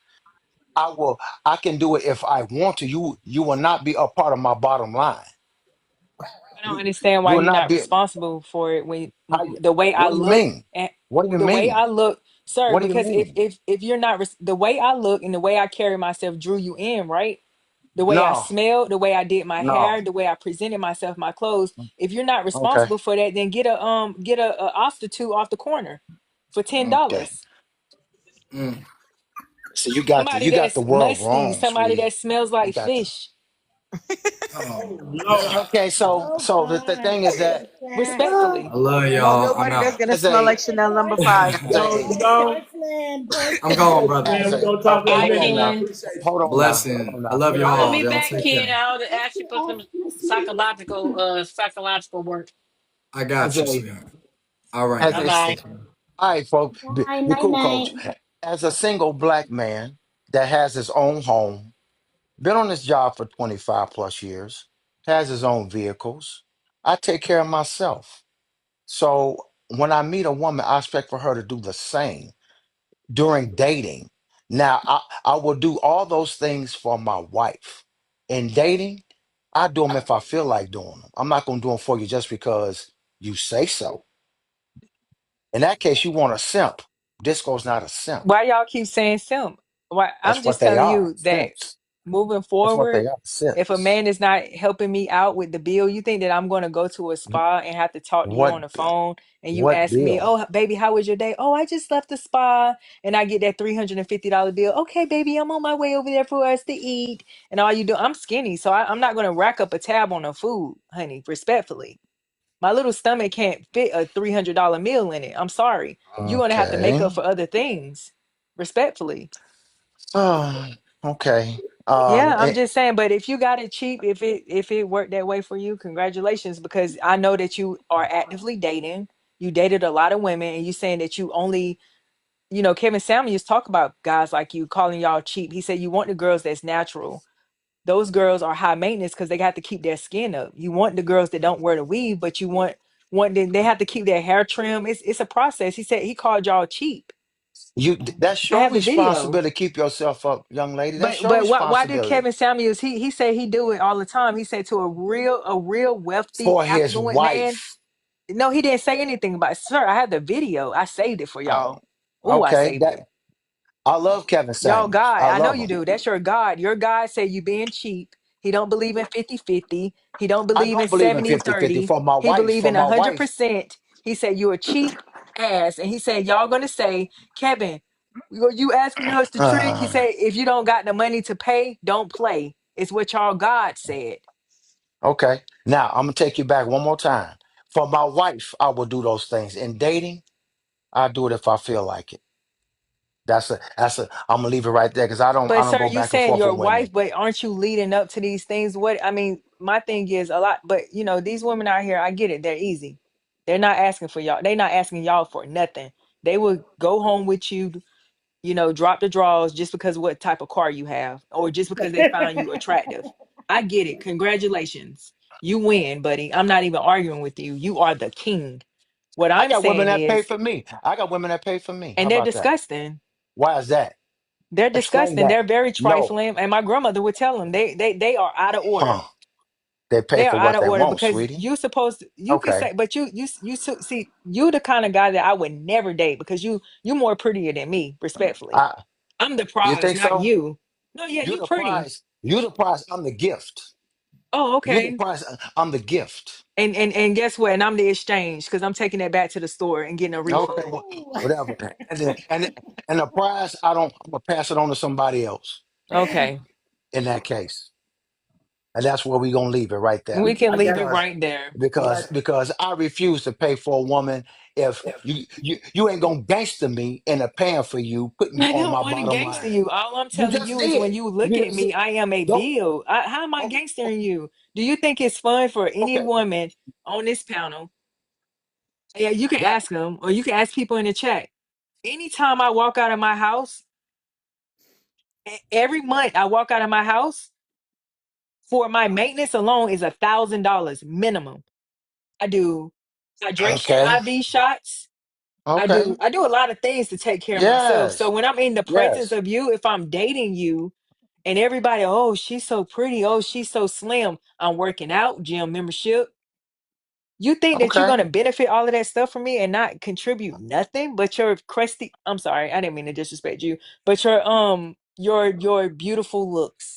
I can do it if I want to. You will not be a part of my bottom line. I don't You understand you why will you're not not be responsible for it when how the way I what do you look mean? and What do you the way mean? I look, sir, What do you because if mean? if if you're not the way I look and the way I carry myself drew you in, right? The way I No, smelled, the way I did my no. hair, the way I presented myself, my clothes. If you're not Okay. responsible for that, then get a prostitute off the corner for ten Okay. dollars. Mm. So Somebody you got the that's world musty, wrong, somebody sweetie. that smells You like got the fish. Oh Oh, Lord. okay. So Oh the God. thing is that Respectfully. I love no, y'all. I'm Nobody that's out. gonna as smell a like Chanel number five. as No, a you Okay, don't. Porcelain, I'm gone, porcelain. brother. Man, as we're a gonna talk in a okay. Bye, Hold minute, on man. now. Ken. Appreciate you. Hold Blessing. on I now. love Bye. Bye, Bye. y'all. Bye. Miss Y'all Bye. take Ashley. care. To actually put some Miss me. psychological work. I As got you, a sweetheart. All right, as Bye a guys. bye. Take care. all right, folks. Bye, Be night, cool, night. coach. As a single black man that has his own home, been on this job for 25 plus years, has his own vehicles. I take care of myself. So when I meet a woman, I expect for her to do the same during dating. Now, I will do all those things for my wife. In dating, I do them if I feel like doing them. I'm not going to do them for you just because you say so. In that case, you want a simp. Disco's not a simp. Why y'all keep saying simp? Why I'm That's what just they telling are, you that simps. moving That's what they forward, are, if a simps. man is not helping me out with the bill, you think that I'm going to go to a spa and have to talk to you on What the phone and you what ask me, bill? "Oh, baby, how was your day?" "Oh, I just left the spa." And I get that $350 bill. "Okay, baby, I'm on my way over there for us to eat." And all you do, I'm skinny, so I'm not going to rack up a tab on the food, honey, respectfully. My little stomach can't fit a $300 meal in it. I'm sorry. You're going to have to make up Okay. for other things, respectfully. Oh, okay. Yeah, I'm just saying, but if you got it cheap, if it worked that way for you, congratulations, because I know that you are actively dating. You dated a lot of women, and you saying that you only, Kevin Samuels talk about guys like you calling y'all cheap. He said you want the girls that's natural. Those girls are high maintenance because they got to keep their skin up. You want the girls that don't wear the weave, but you want them, they have to keep their hair trim. It's a process. He said he called y'all cheap. that's I your have the video. responsibility to keep yourself up, young lady. That's your But why did responsibility Kevin Samuels he said he do it all the time. He said to a real wealthy, for his affluent man. wife. No, he didn't say anything about it. Sir, I have the video. I saved it for Oh, y'all. Oh, I okay. saved That it. I love Kevin Y'all Samuels. God. I I know love you him. do. That's your God. Your God said you being cheap. He don't believe in 50-50. He don't I believe in don't believe in 70-30. for my He wife. believe For in my wife. 100%. He said you a cheap ass. And he said, y'all gonna say, Kevin, you asking us to trick. He Uh, said, if you don't got the money to pay, don't play. It's what y'all God said. okay. Now I'm gonna take you back one more time. For my wife, I will do those things. In dating, I do it if I feel like it. That's a I'm gonna leave it right there because I But don't sir, go you back and saying forth your with wife, women. but aren't you leading up to these things? What I mean, my thing is a lot, but these women out here, I get it, they're easy. They're not asking for y'all, they're not asking y'all for nothing. They will go home with you, drop the draws just because of what type of car you have, or just because they found you attractive. I get it. Congratulations. You win, buddy. I'm not even arguing with you. You are the king. What I I'm got women saying that pay is, for me. I got women that pay for me. How and they're about that? disgusting. Why is that? They're Explain disgusting. that. They're very No. trifling. And my grandmother would tell them they are out of order. Huh. They pay They are for out what of they order want, because sweetie. you supposed to, you could Okay. say, but see, you the kind of guy that I would never date because you more prettier than me, respectfully. I I'm the you prize, think not so? you. No, yeah, You you the pretty. prize. You the prize. I'm the gift. Oh, You the okay. prize. I'm the gift. And guess what? And I'm the exchange because I'm taking that back to the store and getting a Okay, refund. well, Ooh. whatever. And the prize, I'm gonna pass it on to somebody else Okay. in that case. And that's where we're gonna leave it right there. We can I leave got it Because right there. like because I refuse to pay for a woman if you ain't gonna gangster me in a pan for you, put me I on don't my want to bottom gangster line. you. All I'm You telling just you is when did. you look You at just me, I am a don't. bill. How am I Oh, gangstering you? Do you think it's fun for any okay. woman on this panel? Yeah, you can That ask them or you can ask people in the chat. Anytime I walk out of my house, every month I walk out of my house for my maintenance alone is $1,000 minimum. I do hydration okay. IV shots. Okay. I do a lot of things to take care of myself. So Yes. when I'm in the presence Yes. of you, if I'm dating you and everybody, oh, she's so pretty, oh, she's so slim, I'm working out, gym membership. You think that you're Okay. gonna benefit all of that stuff from me and not contribute nothing but your crusty, I'm sorry, I didn't mean to disrespect you, but your beautiful looks.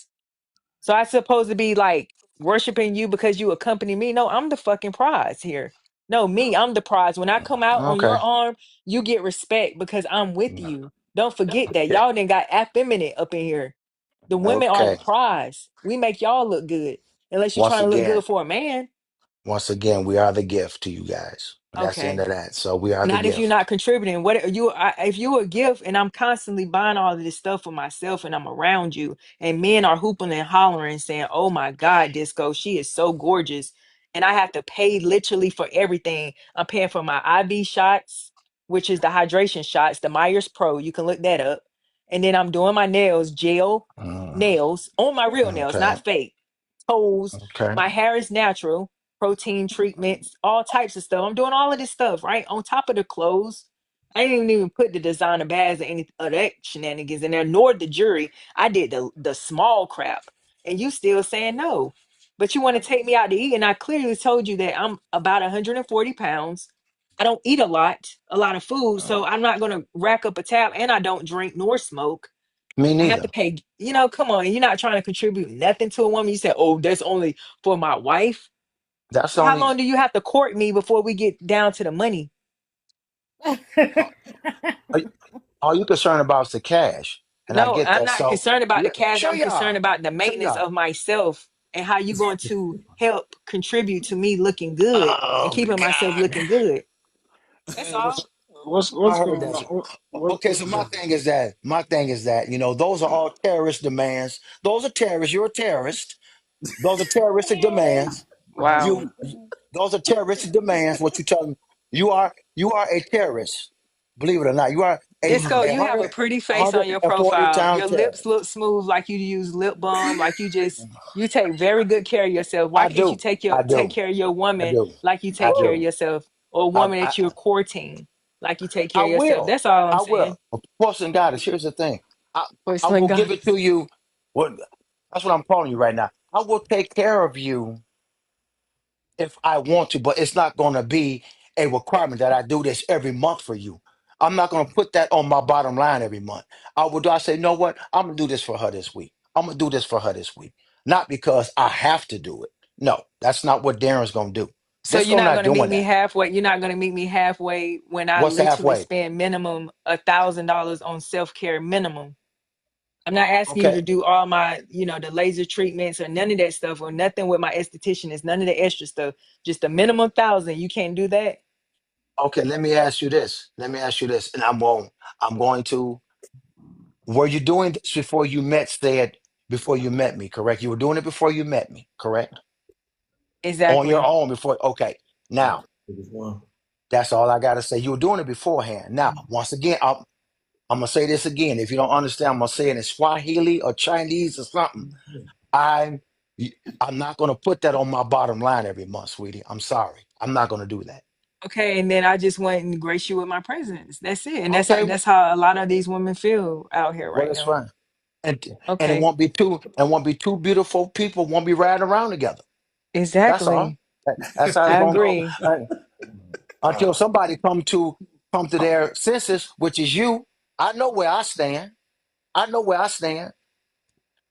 So I supposed to be like worshiping you because you accompany me? No, I'm the fucking prize here. No, me, I'm the prize. When I come out on your Okay. arm, you get respect because I'm with you. Don't forget that. Y'all done got effeminate up in here. The women are the Okay. prize. We make y'all look good. Unless you're Once trying to look again, good for a man. we are the gift to you guys. That's the end Okay. of that. So we are the Not if you're gift. not contributing. What you if you a gift and I'm constantly buying all of this stuff for myself and I'm around you and men are hooping and hollering saying, "Oh my God, Disco, she is so gorgeous," and I have to pay literally for everything. I'm paying for my IV shots, which is the hydration shots, the Myers Pro. You can look that up, and then I'm doing my nails, gel Mm, nails on my real nails, okay. not fake toes. Okay. My hair is natural, protein treatments, all types of stuff. I'm doing all of this stuff, right? On top of the clothes. I didn't even put the designer bags or any of that shenanigans in there, nor the jury. I did the small crap. And you still saying no. But you want to take me out to eat. And I clearly told you that I'm about 140 pounds. I don't eat a lot of food. So I'm not gonna rack up a tab and I don't drink nor smoke. Me I have to neither. pay, come on, you're not trying to contribute nothing to a woman. You said, oh, that's only for my wife. That's How only long do you have to court me before we get down to the money? all all you concerned about is the cash. And I No, get I'm that. not So concerned about yeah, the cash. sure I'm you concerned are. about the Sure you maintenance are. of myself and how you going to help contribute to me looking good and Oh keeping myself God. looking good. That's hey, all. what's I heard going that. on? Okay, What's so going my thing is that, those are all terrorist demands. Those are terrorists. You're a terrorist. Those are terroristic demands. Wow. You those are terroristic demands. What you tell me? You are a terrorist. Believe it or not, you are Disco, a you have a hundred pretty a face on hundred your and forty profile. pound Your lips terrorist. look smooth like you use lip balm, like you take very good care of yourself. Why I can't you do. I take do. care of your I woman do. like you I take care of do. yourself? Or a I woman that you're I, courting like you take care I of yourself? will. That's all I'm I saying. will. Of course, and God is. Here's the thing. I I Porcelain will give it goddess. to you. What That's what I'm calling you right now. I will take care of you if I want to, but it's not going to be a requirement that I do this every month for you. I'm not going to put that on my bottom line every month. I would. I say, you know what? I'm gonna do this for her this week. I'm gonna do this for her this week, not because I have to do it. No, that's not what Darren's gonna do. So you're Disco not not gonna meet doing me that. halfway. You're not gonna meet me halfway when I What's literally halfway? spend minimum $1,000 on self-care minimum. I'm not asking you Okay, to do all my, the laser treatments or none of that stuff or nothing with my esthetician. It's none of the extra stuff. Just a minimum 1,000. You can't do that. okay. Let me ask you this. Let me ask you this, and I'm going to. Were you doing this before you met? Said before you met me, correct? You were doing it before you met me, correct? On your Exactly. own before. Okay. Now on? that's all I gotta say. You were doing it beforehand. Now, once again, I'm gonna say this again. If you don't understand, I'm gonna say it in Swahili or Chinese or something. I'm I'm not gonna put that on my bottom line every month, sweetie. I'm sorry. I'm not gonna do that. Okay, and then I just went and grace you with my presence. That's it. And Okay. that's how a lot of these women feel out here Well, right it's now. fine. And it Okay. won't be two beautiful people won't be riding around together. That's all. Exactly. That's how it's I gonna go. agree. Until somebody come to their senses, which is you. I know where I stand. I know where I stand.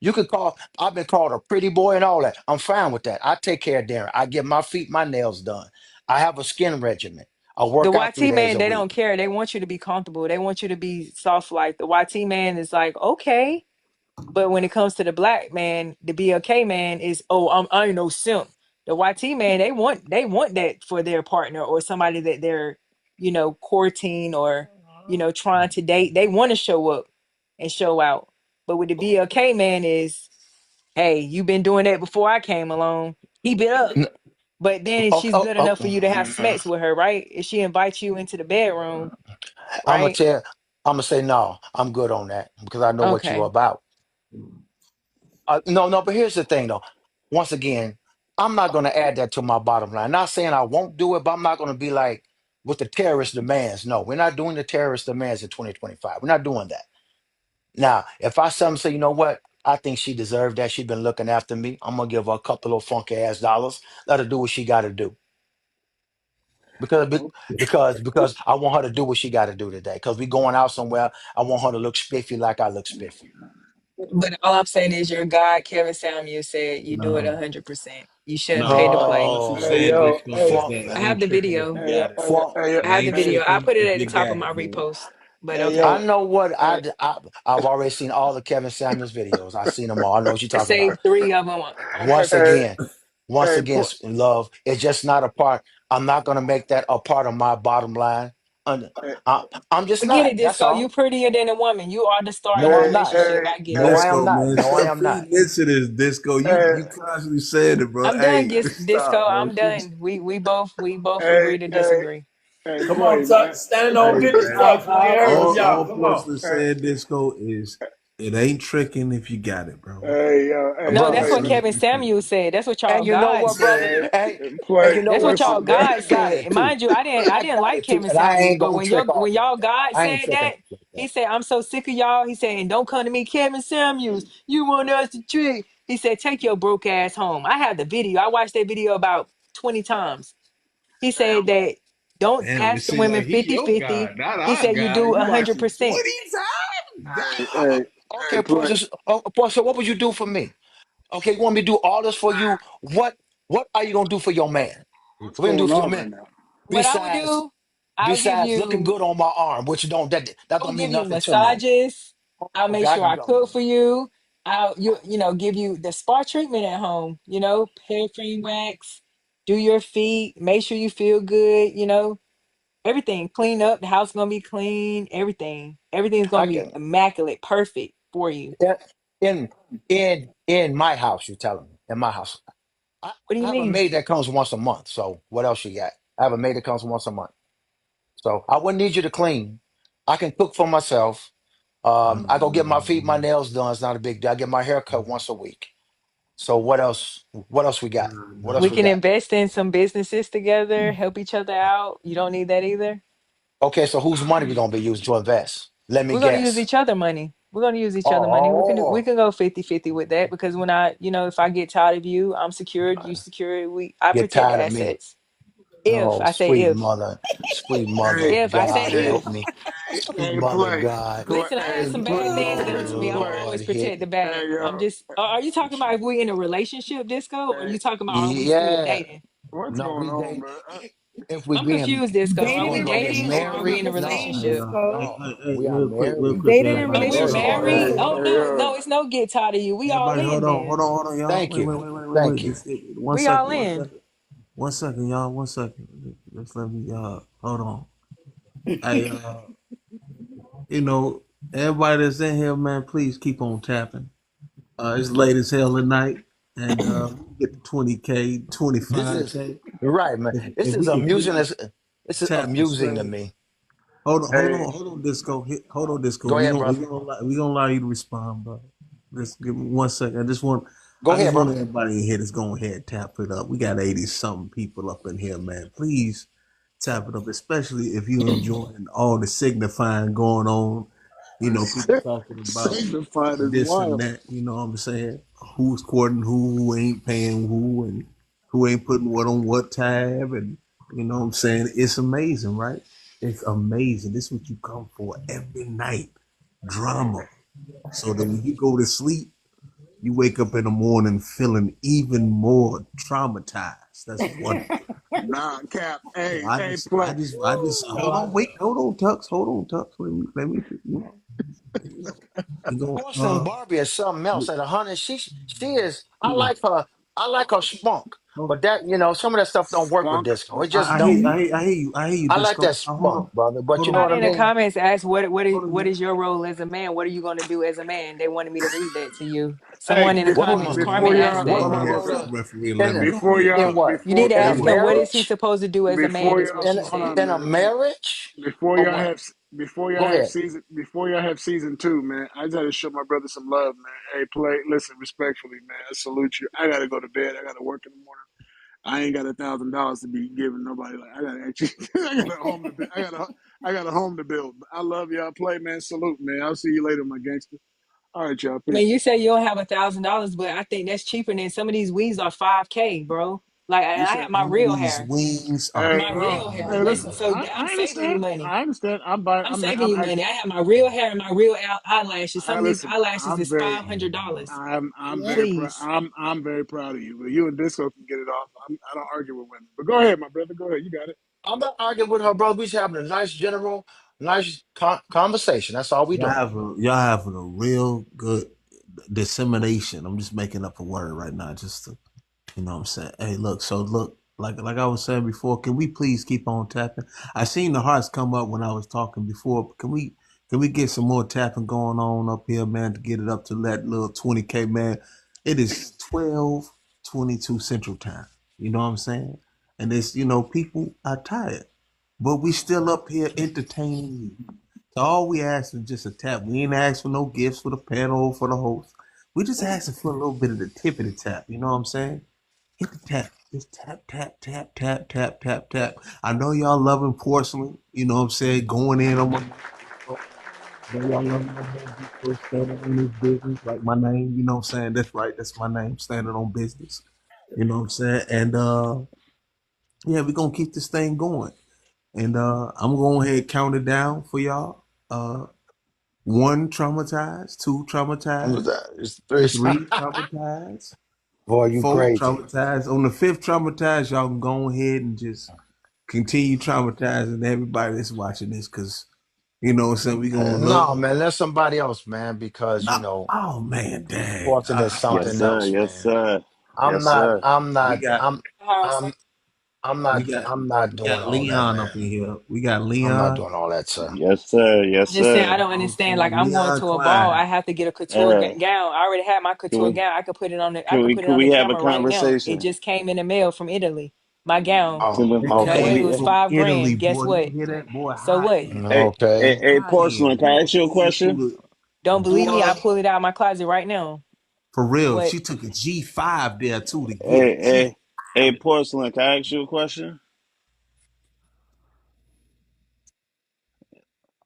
You could call. I've been called a pretty boy and all that. I'm fine with that. I take care of Darren. I get my feet, my nails done. I have a skin regimen. I The work out three YT days man, a they don't week. care. They want you to be comfortable. They want you to be soft like the YT man is like, okay. But when it comes to the black man, the BLK man is, oh, I ain't no simp. The YT man, they want that for their partner or somebody that they're, courting or, trying to date. They want to show up and show out. But with the BLK man is, hey, you've been doing that before I came along. Keep it up. N- But then Oh, she's oh, good oh. enough for you to have sex with her, right? If she invites you into the bedroom, I'm gonna right? tell. I'm gonna say no. I'm good on that because I know what you're Okay. about. No, no. But here's the thing, though. Once again, I'm not gonna add that to my bottom line. Not saying I won't do it, but I'm not gonna be like with the terrorist demands. No, we're not doing the terrorist demands in 2025. We're not doing that. Now, if I some say, you know what, I think she deserved that. She's been looking after me. I'm gonna give her a couple of funky ass dollars. Let her do what she got to do because because I want her to do what she got to do today. Because we going out somewhere, I want her to look spiffy like I look spiffy. But all I'm saying is your guy, Kevin Samuel, said you do it No, 100%. You shouldn't no. pay to play. What you Oh, saying, yo, Disco, hey, is funk, that it I have ain't the tricking if you video. hey, got it. funk. I It have the ain't video. I tricking put it if at the you top of got my it, man. repost. But hey, okay. I yo, know what hey, I've already seen all the Kevin Samuels videos. I've seen them all. I know what you're I talking about. saved 3 of them on Once purpose. hey, again, once hey, again, put, love, it's just not a part. I'm not gonna make that a part of my bottom line. Un- hey, I, I'm just Forget not. it, That's Disco. You all. prettier than a woman. You are the star of No, the hey, I'm not. relationship. hey, I get No, it. I am Disco, not. man, No, I stop am not. feeding into this, Disco. hey, You constantly saying it, bro. I'm done, Hey, Disco. stop, bro. I'm done. We both hey, agree to hey, disagree. hey, Hey, hey, Come on, play, man. stand on hey, business, man. Tuck. We ain't heard from y'all. All Come on. Portsmouth Hey, saying, Disco, is it ain't tricking if you got it, bro. hey, No, It that's Brother. what play, really Kevin ain't tricking. Samuel said. That's what y'all And you know God what, brother? said. hey, And play, you know That's what, what y'all listen, Funk? man. God I got said. it And too. mind you, I didn't I got like it too. Kevin And I Samuels, ain't but gonna trick off when like y'all that. God I ain't said tricking that, off like he that. said, I'm so sick of y'all. He said, and don't come to me, Kevin Samuels. You want us to trick. He said, take your broke ass home. I have the video. I watched that video about 20 times. He said that don't Damn, it ask the seemed women like he 50 your 50. God, not He our said you God. do You watched it 100%. 20 times? Hey, God. hey, hey, Okay, play. so what would you do for me? Okay, you want me to do all this for you? What are you gonna do for your man? What's What are you gonna do going for your on man? right now? What I would Besides, do, I'll give besides looking you good on my arm, which that I'll don't give mean you nothing to me. massages. I'll make Okay, I sure can I go. cook for you. I'll give you the spa treatment at home, hair cream wax, do your feet, make sure you feel good, everything. Clean up, the house gonna be clean, everything. Everything's I gonna be can immaculate, perfect for you. in in my house. You telling me in my house? I, What do I you have a mean? maid that comes once a month. So what else you got? I have a maid that comes once a month. So I wouldn't need you to clean. I can cook for myself. I go get my feet, my nails done. It's not a big deal. I get my hair cut once a week. So what else? What else we got? What We else we can got? invest in some businesses together, help each other out. You don't need that either. Okay, so whose money we gonna be using to invest? Let me We're going to use guess. each other money. We're going to use each other money. We Oh, can go 50-50 with that because when if I get tired of you, I'm secured, you secured, I get protect the tired of me. assets. If Oh, I say sweet mother Hey, of if I say God, hey, help if. me. Sweet hey, mother of play, God. Listen, I had hey, some play, bad things done to me. I'm gonna play. Lord, always protect the bad. Hey, I'm yo, just are you talking about if we in a relationship, Disco, or hey, you talking about are we still yeah. dating? what's No, going we on, date. bro? If we I'm being confused, Disco. Are Dating no, we in no, we dating or are relationship we is in a married. the No, Hey, relationship? same, Disco. we are real married. quick, Dating in everybody. Oh, we're Hold on, relationship hold on, is married. Hey, the hold Oh on. hey, no, it's no get tired of you. We all Everybody, in then. hold on, y'all. Thank Wait, you. wait, wait, wait, wait, Thank wait. you. One We all second, one in. second. 1 second, y'all. 1 second. Just let me, hold on. Hey, everybody that's in here, man, please keep on tapping. It's late as hell tonight, and get the 20K, This is 25K. right, man. If we can please This is tap the amusing to screen. me. hey, Hold on, Disco. Hold on, Disco. Go ahead, brother. We gonna allow you to respond, bro. Just give me 1 second. Go I just ahead, want bro. everybody in here that's going ahead and tap it up. We got 80 something people up in here, man. Please tap it up, especially if you're enjoying all the signifying going on. People talking about signified is this and wild. that. You know what I'm saying? Who's courting who ain't paying who, and who ain't putting what on what tab, and you know what I'm saying? It's amazing, right? It's amazing. This is what you come for every night. Drama. So that when you go to sleep, you wake up in the morning feeling even more traumatized. That's wonderful. Nah, Cap. So Hey, I hey, just, I play. just, I just hold Nah, on, wait, hold on, Tux. Let me, We go. Porcelain Barbie is something else. At 100, she is. I like her. I like her spunk. Oh, But that, some of that stuff don't work with Spunk. disco. It just I hear, don't. I hear, I hear you. I hear you, I like Disco. that Hold spunk, on, brother. But hold you know on, what I Somebody in the mean? comments asked hold on, what man. is your role as a man? What are you going to do as a man? They wanted me to read that to you. Hey, Someone in the What comments, Carmen before asked y'all, what that. Let my me ask role you, is referee. in Let me. in what? You need to In a ask Hey, him what is he marriage? supposed to do as a man, is what In she a, hold said. on, in a man. marriage Before or y'all what? have before y'all Go have ahead. season two, man. I just had to show my brother some love, man. Hey, play. Listen, respectfully, man. I salute you. I gotta go to bed. I gotta work in the morning. I ain't got $1,000 to be giving nobody. Like I gotta actually, I got a home to. I got a home to build. I love y'all. Play, man. Salute, man. I'll see you later, my gangster. All right, y'all. I mean, Peace. you say you don't have $1,000, but I think that's cheaper than some of these weeds are 5K, bro. Like You I said, have my some of real these hair. wings are hey, My no, real hair. hey, Listen, listen. so I'm I saving you understand. money. I understand. I'm buying. I'm saving you money. I have my real hair and my real eyelashes. Some I of these listen. eyelashes I'm is very. $500. I'm Yep. very proud. Please. I'm very proud of you. But you and Disco can get it off. I don't argue with women. But go ahead, my brother. Go ahead. You got it. I'm not arguing with her, brother. We just having a nice, general, nice conversation. That's all we doing. y'all having a real good dissemination. I'm just making up a word right now, just to you know what I'm saying. Hey, look. So look, like I was saying before, can we please keep on tapping? I seen the hearts come up when I was talking before. But can we get some more tapping going on up here, man, to get it up to that little 20K, man? It is 12:22 Central Time. You know what I'm saying? And it's people are tired, but we still up here entertaining you. So all we ask is just a tap. We ain't ask for no gifts for the panel or for the host. We just asking for a little bit of the tip of the tap. You know what I'm saying? Hit the tap. Just tap, tap, tap, tap, tap, tap, tap. I know y'all loving porcelain. You know what I'm saying? Going in on my. I know y'all loving my man Big standing on his business, like my name. You know what I'm saying? That's right. That's my name. Standing on business. You know what I'm saying? And yeah, we're gonna keep this thing going. And I'm gonna go ahead and count it down for y'all. One traumatized, two traumatized, three traumatized, Boy, you four crazy. traumatized. On the fifth traumatized, y'all can go ahead and just continue traumatizing everybody that's watching this, because you know what I'm saying, we gonna No, love. man, let somebody else, man, because No, oh man, dang. Portland is Yes, something sir. else, Yes, man. sir. I'm Yes, not. sir. I'm we not. got Awesome. I'm. I'm we not. got I'm not we doing got all that, Leon up man. in here. We got I'm not Leon. doing all that, sir. Yes, sir. I'm Yes, just saying, I sir. don't I'm understand. saying Like, I'm going Leon to a ball. Klein. I have to get a couture Uh, gown. I already had my can couture we gown. I could put it on the. I can could we put it can on the we have a camera right now. It conversation? just came in the mail from Italy. My gown. Can Oh, we, It Now can came it okay. in was we from five Italy, grand. Guess boy. You what? hear that, boy? So High what? end, hey, hey, Okay. hey, high end, porcelain, can I boy. ask you a She question? threw the Don't believe me? I boy. pull it out of my closet right now. For real, What? she took a G5 there too to get Hey, it. She hey, hey, porcelain, can I ask you a question?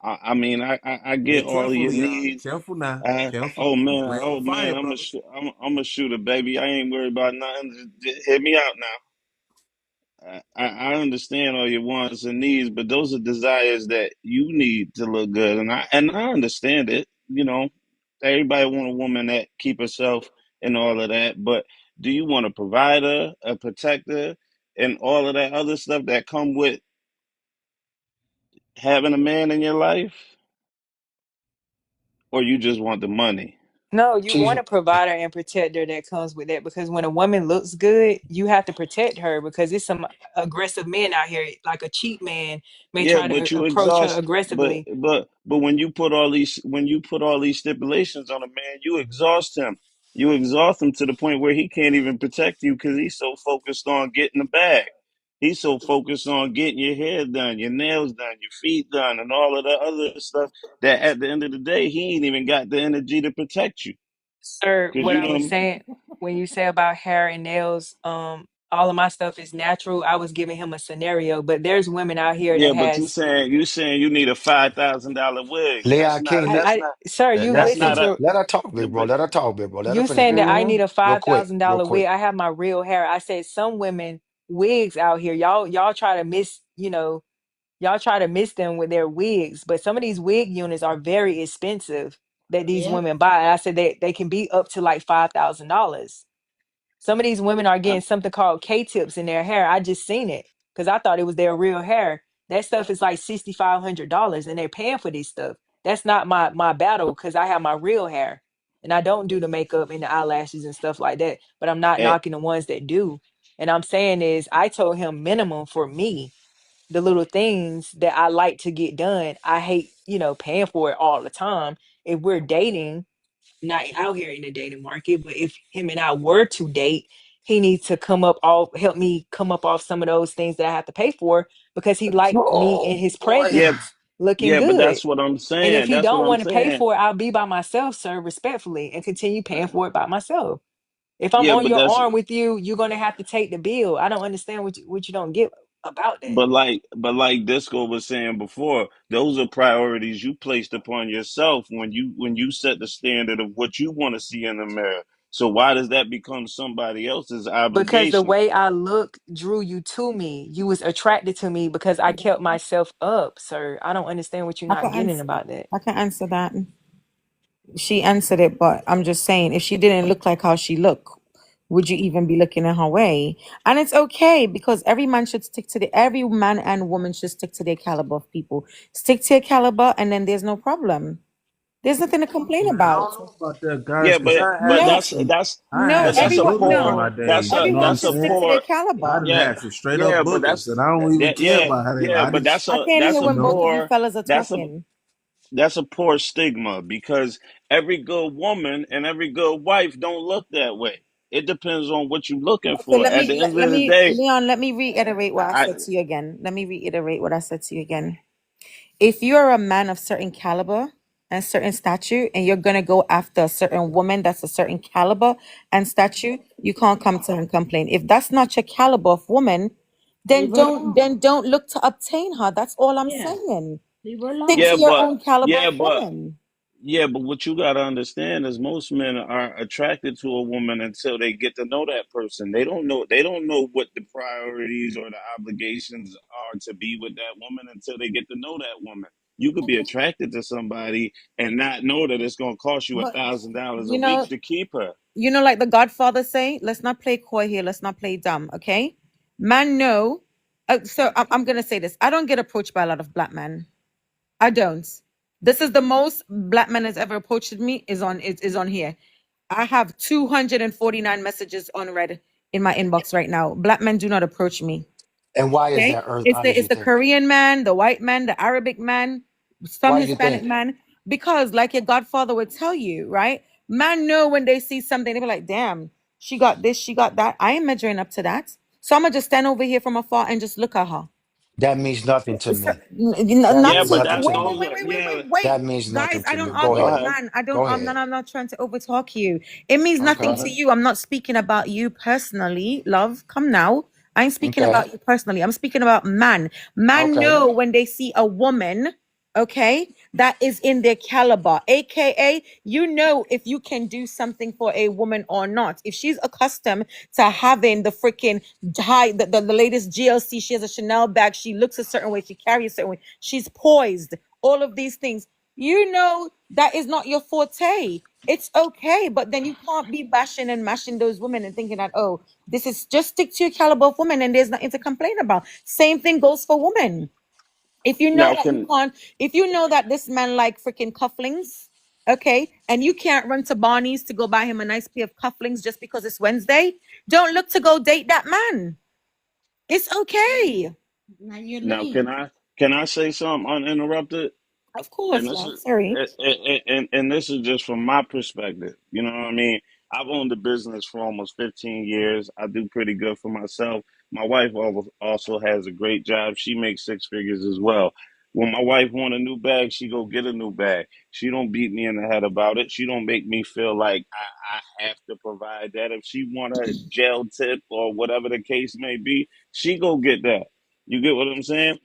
I mean, I Hey, get all of careful, your Leon. needs. Careful now. Careful. You play Oh with fire, man, brother. I'm a shooter, baby. I ain't worried about nothing. Just hit me out now. I understand all your wants and needs, but those are desires that you need to look good, and I understand it. You know, everybody want a woman that keep herself and all of that, but do you want a provider, a protector, and all of that other stuff that come with having a man in your life, or you just want the money? No, you She's want a provider and protector that comes with that because when a woman looks good, you have to protect her because it's some aggressive men out here. Like a cheap man may Yeah, try but to you approach her exhaust, aggressively. but when you put all these stipulations on a man, you exhaust him. You exhaust him to the point where he can't even protect you because he's so focused on getting the bag. He's so focused on getting your hair done, your nails done, your feet done, and all of the other stuff that at the end of the day, he ain't even got the energy to protect you. Sir, Cause what you I was know, saying when you say about hair and nails, all of my stuff is natural. I was giving him a scenario, but there's women out here yeah, that but has you saying you need a $5,000 wig. Leon King. sir, you That's listen not a, Let her talk, big bro. but Let her talk, big bro. Let her you finish, saying big that I bro. need a Real five quick, thousand real dollar quick. wig. I have my real hair. I said some women wigs out here. Y'all try to miss, y'all try to miss them with their wigs, but some of these wig units are very expensive that these Yep. women buy. And I said they can be up to like $5,000. Some of these women are getting something called K-tips in their hair. I just seen it because I thought it was their real hair. That stuff is like $6,500 and they're paying for this stuff. That's not my battle because I have my real hair and I don't do the makeup and the eyelashes and stuff like that. But I'm not And knocking the ones that do. And I'm saying is I told him minimum for me, the little things that I like to get done. I hate, paying for it all the time. If we're dating, not out here in the dating market, but if him and I were to date, he needs to help me come up off some of those things that I have to pay for because he like me in Oh his boy. yeah, presence looking yeah, but good. that's what I'm And if saying. he That's what don't I'm want to pay saying. for it, I'll be by myself, sir, respectfully, and continue paying for it by myself. If I'm Yeah, on but your that's arm with you, you're gonna have to take the bill. I don't understand what you don't get about that. but like Disco was saying before, those are priorities you placed upon yourself when you set the standard of what you want to see in the mirror. So why does that become somebody else's Because the obligation? way I looked drew you to me. You was attracted to me because I kept myself up, sir. I don't understand what you're I not can getting answer. about that. I can answer that. She answered it, but I'm just saying, if she didn't look like how she looked, would you even be looking in her way? And it's okay because every man and woman should stick to their caliber of people. Stick to your caliber, and then there's no problem. There's nothing to complain Man, I about. don't know about that, guys, Yeah, because but No, that's that's I no, had but some that's a good ones in poor my no. day. You know what I'm Everyone that's should a stick to saying? their poor I caliber. done yeah had some straight up yeah but boogers, that's and I don't even that care yeah about how they look. yeah I but just, I can't hear that's a you when both know, of you poor fellas are that's a talking. that's a poor stigma because every good woman and every good wife don't look that way. It depends on what you're looking Okay, for. At the end let of the me, day, Leon, let me reiterate what I I said to you again. Let me reiterate what I said to you again. If you're a man of certain caliber and certain stature, and you're gonna go after a certain woman that's a certain caliber and stature, you can't come to her and complain. If that's not your caliber of woman, Leave her alone. then don't look to obtain her. That's all I'm Yeah, saying. leave her Stick alone. yeah, to your but own caliber yeah, of but woman. Yeah, but what you got to understand is most men are attracted to a woman until they get to know that person. They don't know what the priorities or the obligations are to be with that woman until they get to know that woman. You could be attracted to somebody and not know that it's going to cost you a But thousand dollars a you week know, to keep her. like the Godfather say, let's not play coy here. Let's not play dumb. Okay, man, no. So I'm gonna say this. I don't get approached by a lot of black men. I don't. This is the most black man has ever approached me is on here. I have 249 messages unread in my inbox right now. Black men do not approach me. And why is Okay? that, Earth? It's How the does it's you the think? Korean man, the white man, the Arabic man, some Why you Hispanic think? man. Because like your godfather would tell you, right? Man know when they see something, they be like, damn, she got this, she got that. I ain't measuring up to that. So I'm gonna just stand over here from afar and just look at her. That means nothing to So, me. That not Yeah, means to but nothing that's to wait, me. wait, those wait, are wait, wait, yeah. wait, wait, That means guys. nothing I to don't me. Go argue Go with ahead. ahead, man. I don't. Go ahead. I'm not trying to overtalk you. It means Okay. nothing go to ahead. you. I'm not speaking about you personally, love. Come now. I ain't speaking Okay. about you personally. I'm speaking about man. Man Okay. know when they see a woman, okay, that is in their caliber, aka you know if you can do something for a woman or not. If she's accustomed to having the freaking the latest GLC, she has a Chanel bag, she looks a certain way, she carries a certain way, she's poised, all of these things, you know that is not your forte. It's okay, but then you can't be bashing and mashing those women and thinking that, oh, this is just stick to your caliber of women and there's nothing to complain about. Same thing goes for women. If you know Now that you can can't, if you know that this man like freaking cufflinks, okay, and you can't run to Barney's to go buy him a nice pair of cufflinks just because it's Wednesday, don't look to go date that man. It's okay. Now you now leave. can I say something uninterrupted? Of And course, this love. is Sorry. and this is just from my perspective. You know what I mean? I've owned a business for almost 15 years. I do pretty good for myself. My wife also has a great job. She makes six figures as well. When my wife want a new bag, she go get a new bag. She don't beat me in the head about it. She don't make me feel like I have to provide that. If she want a gel tip or whatever the case may be, she go get that. You get what I'm saying?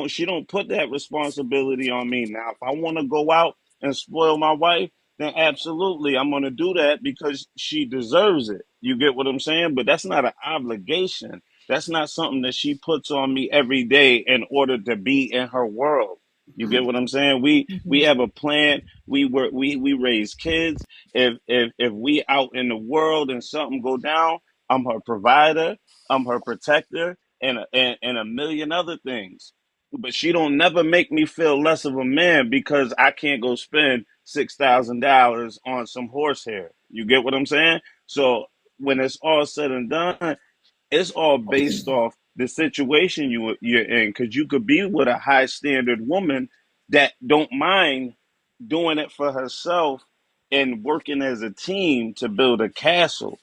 She don't put that responsibility on me. Now if I want to go out and spoil my wife, then absolutely I'm going to do that because she deserves it. You get what I'm saying? But that's not an obligation. That's not something that she puts on me every day in order to be in her world. You get what I'm saying? We have a plan. We raise kids. If we out in the world and something go down, I'm her provider, I'm her protector, and a million other things. but she don't never make me feel less of a man because I can't go spend $6,000 on some horsehair. You get what I'm saying? So when it's all said and done, it's all based off the situation you're in. Because you could be with a high standard woman that don't mind doing it for herself and working as a team to build a castle.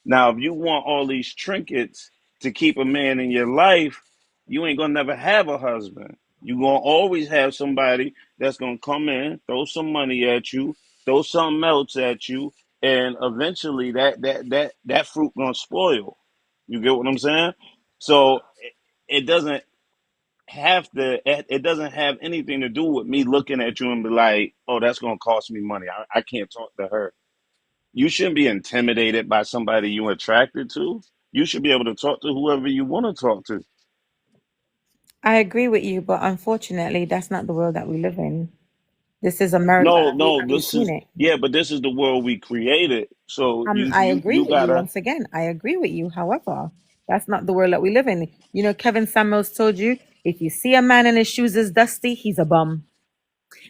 Now, if you want all these trinkets to keep a man in your life, you ain't gonna never have a husband. You gonna always have somebody that's gonna come in, throw some money at you, throw something else at you, and eventually that fruit gonna spoil. You get what I'm saying? So it doesn't it doesn't have anything to do with me looking at you and be like, oh, that's gonna cost me money. I can't talk to her. You shouldn't be intimidated by somebody you attracted to. You should be able to talk to whoever you want to talk to. I agree with you, but unfortunately, that's not the world that we live in. This is America. No, no, Have you this seen is it? yeah, but this is the world we created. So I agree you with you gotta. once again. I agree with you. However, that's not the world that we live in. You know, Kevin Samuels told you if you see a man and his shoes is dusty, he's a bum.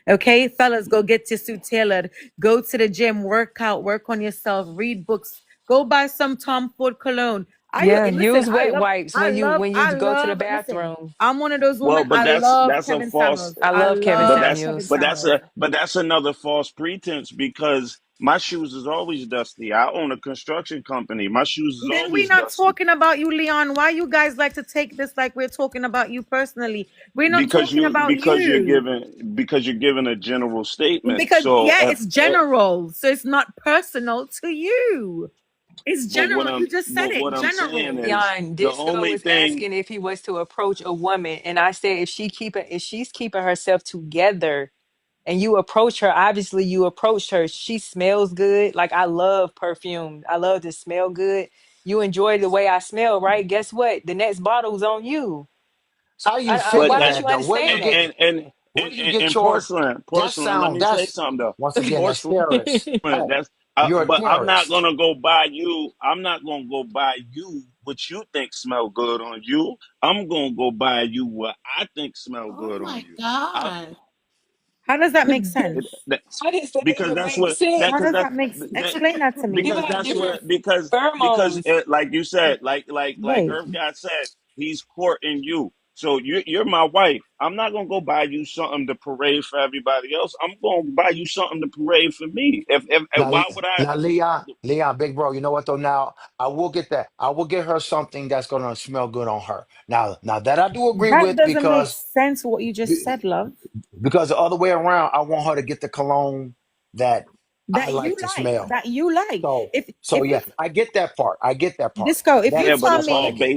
Okay, fellas, go get your suit tailored. Go to the gym, work out, work on yourself, read books. Go buy some Tom Ford cologne. Yeah, Listen. use wet wipes when you I go to the love. Listen, bathroom. I'm one of those Well, women. I love that's a Kevin false. Samuels. I I love Kevin But love that's Kevin Samuels. Samuels. but that's another false pretense because my shoes is always dusty. I own a construction company. My shoes is Then we're always not dusty talking about you, Leon. Why you guys like to take this like we're talking about you personally? We're not talking about you. because you're giving a general statement. Because So yeah, it's general, so it's not personal to you. It's general. You just said but it. what I'm saying General. is Leon, the Disco only was thing. asking if he was to approach a woman, and I said if she's keeping herself together, and you approach her, obviously you approached her. She smells good. Like I love perfume. I love to smell good. You enjoy the way I smell, right? Guess what? The next bottle's on you. How you But Why figure don't that you that though? understand that? Where do you get and your that porcelain. Let sound? me say That's something though. once again that's Porcelain. terrorist. Hey, That's you're a but I'm not terrorist. gonna go buy you. I'm not gonna go buy you what you think smell good on you. I'm gonna go buy you what I think smell Oh good on my you. I, God. How does that make it, sense? that, How does that because even that's make what sense? that How because does that make that explain that to me? People because have that's different what pheromones. like you said like Wait. Earth God said he's courting you. So you're my wife. I'm not gonna go buy you something to parade for everybody else. I'm gonna buy you something to parade for me. If Now, why would I? now, Leon, big bro. You know what though? Now I will get that. I will get her something that's gonna smell good on her. Now that I do agree That with doesn't make because sense what you just said, love. the other way around, I want her to get the cologne that I like to smell. That you like. So, If yeah, I get that part. I get that part. Disco, Yeah, but That's what I get.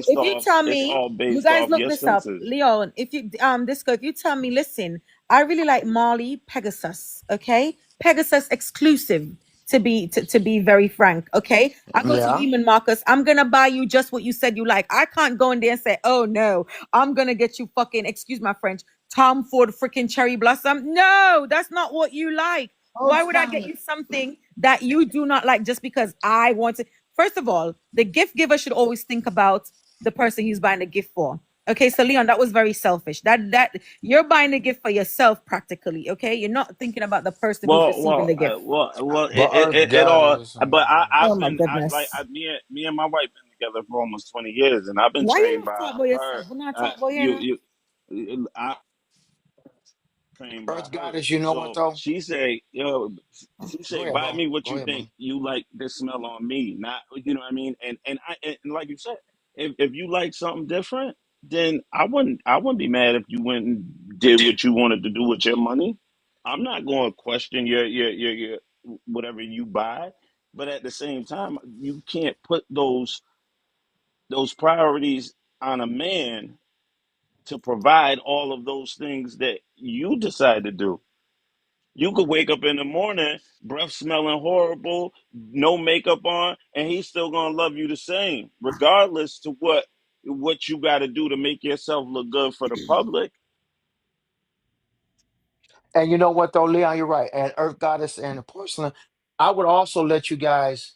it's all you based guys off look your this up, senses. Leon. If you Disco, if you tell me, listen, I really like Marley Pegasus. Okay, Pegasus exclusive. To be very frank, okay. I go to Yeah. Neiman Marcus. I'm gonna buy you just what you said you like. I can't go in there and say, oh no, I'm gonna get you fucking excuse my French, Tom Ford freaking cherry blossom. No, that's not what you like. Hold Why would I get silent. you something that you do not like just because I want to? First of all, the gift giver should always think about the person he's buying the gift for. Okay, so Leon, that was very selfish. That you're buying the gift for yourself practically. Okay, you're not thinking about the person who's receiving the gift. But Earth It all. Goddess. But Oh I've my been goodness. me and my wife been together for almost 20 years, and I've been Why you trained not by talk about her. yourself? We're not talk about you now. I trained by Earth her. Goddess, you know what So though? she Go say, ahead, buy bro. me what Go you ahead, think bro. you like this smell on me, not you know what I mean. And like you said, if you like something different, then I wouldn't be mad if you went and did what you wanted to do with your money. I'm not going to question your whatever you buy, but at the same time, you can't put those priorities on a man to provide all of those things that you decide to do. You could wake up in the morning, breath smelling horrible, no makeup on, and he's still gonna love you the same, regardless to what you got to do to make yourself look good for the public. And you know what though, Leon, you're right. And Earth Goddess and the porcelain, I would also let you guys,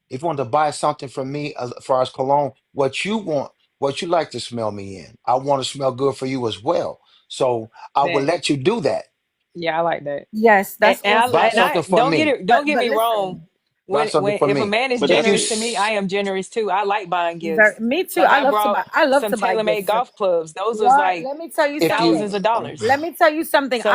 if you want to buy something from me as far as cologne, what you want, what you like to smell me in. I want to smell good for you as well. So I will That let you do that. yeah, I like that. Yes, that's also Buy And good. something I for me. don't get But me wrong. listen, Buy something When for if a me. man is But If you generous to me, I s- am generous too. I like buying gifts. me too. Like I I love to brought buy. I love some to buy tailor-made gifts. golf clubs. Those was What? like Let me tell you if you thousands something. of dollars. Let me tell you something. So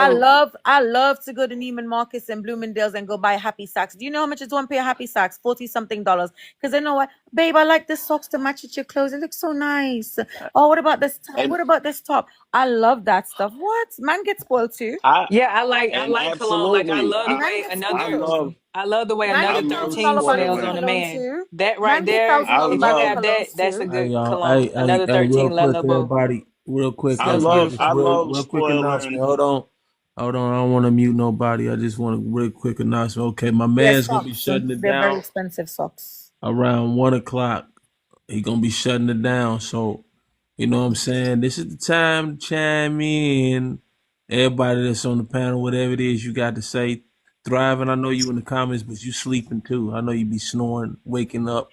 I love to go to Neiman Marcus and Bloomingdale's and go buy happy socks. Do you know how much is one pair of happy socks? 40 something dollars. Because I know what, babe, I like the socks to match with your clothes. It looks so nice. Oh, what about this tie? and What about this top? I love that stuff. What? Man gets spoiled too. I yeah, I and like cologne. Like absolutely, Man gets spoiled. I love the way Man I another get love $1,000 13 bottle smells of on a spoiling. cologne man. too. That right Man get there, I $1,000 if you bottle of have love that, colognes that's a too. Hey good y'all, cologne. Another real 13 quick, level. everybody, real quick, I Smells just love beautiful. I love real quick spoiling. announcement. Hold on. I don't want to mute nobody. I just want a real quick announcement. Okay, my They're man's gonna be socks. shutting it They're very down expensive socks. around 1 o'clock. He gonna be shutting it down. So, you know what I'm saying? This is the time to chime in. Everybody that's on the panel, whatever it is you got to say. Thriving, I know you in the comments, but you sleeping too. I know you be snoring, waking up,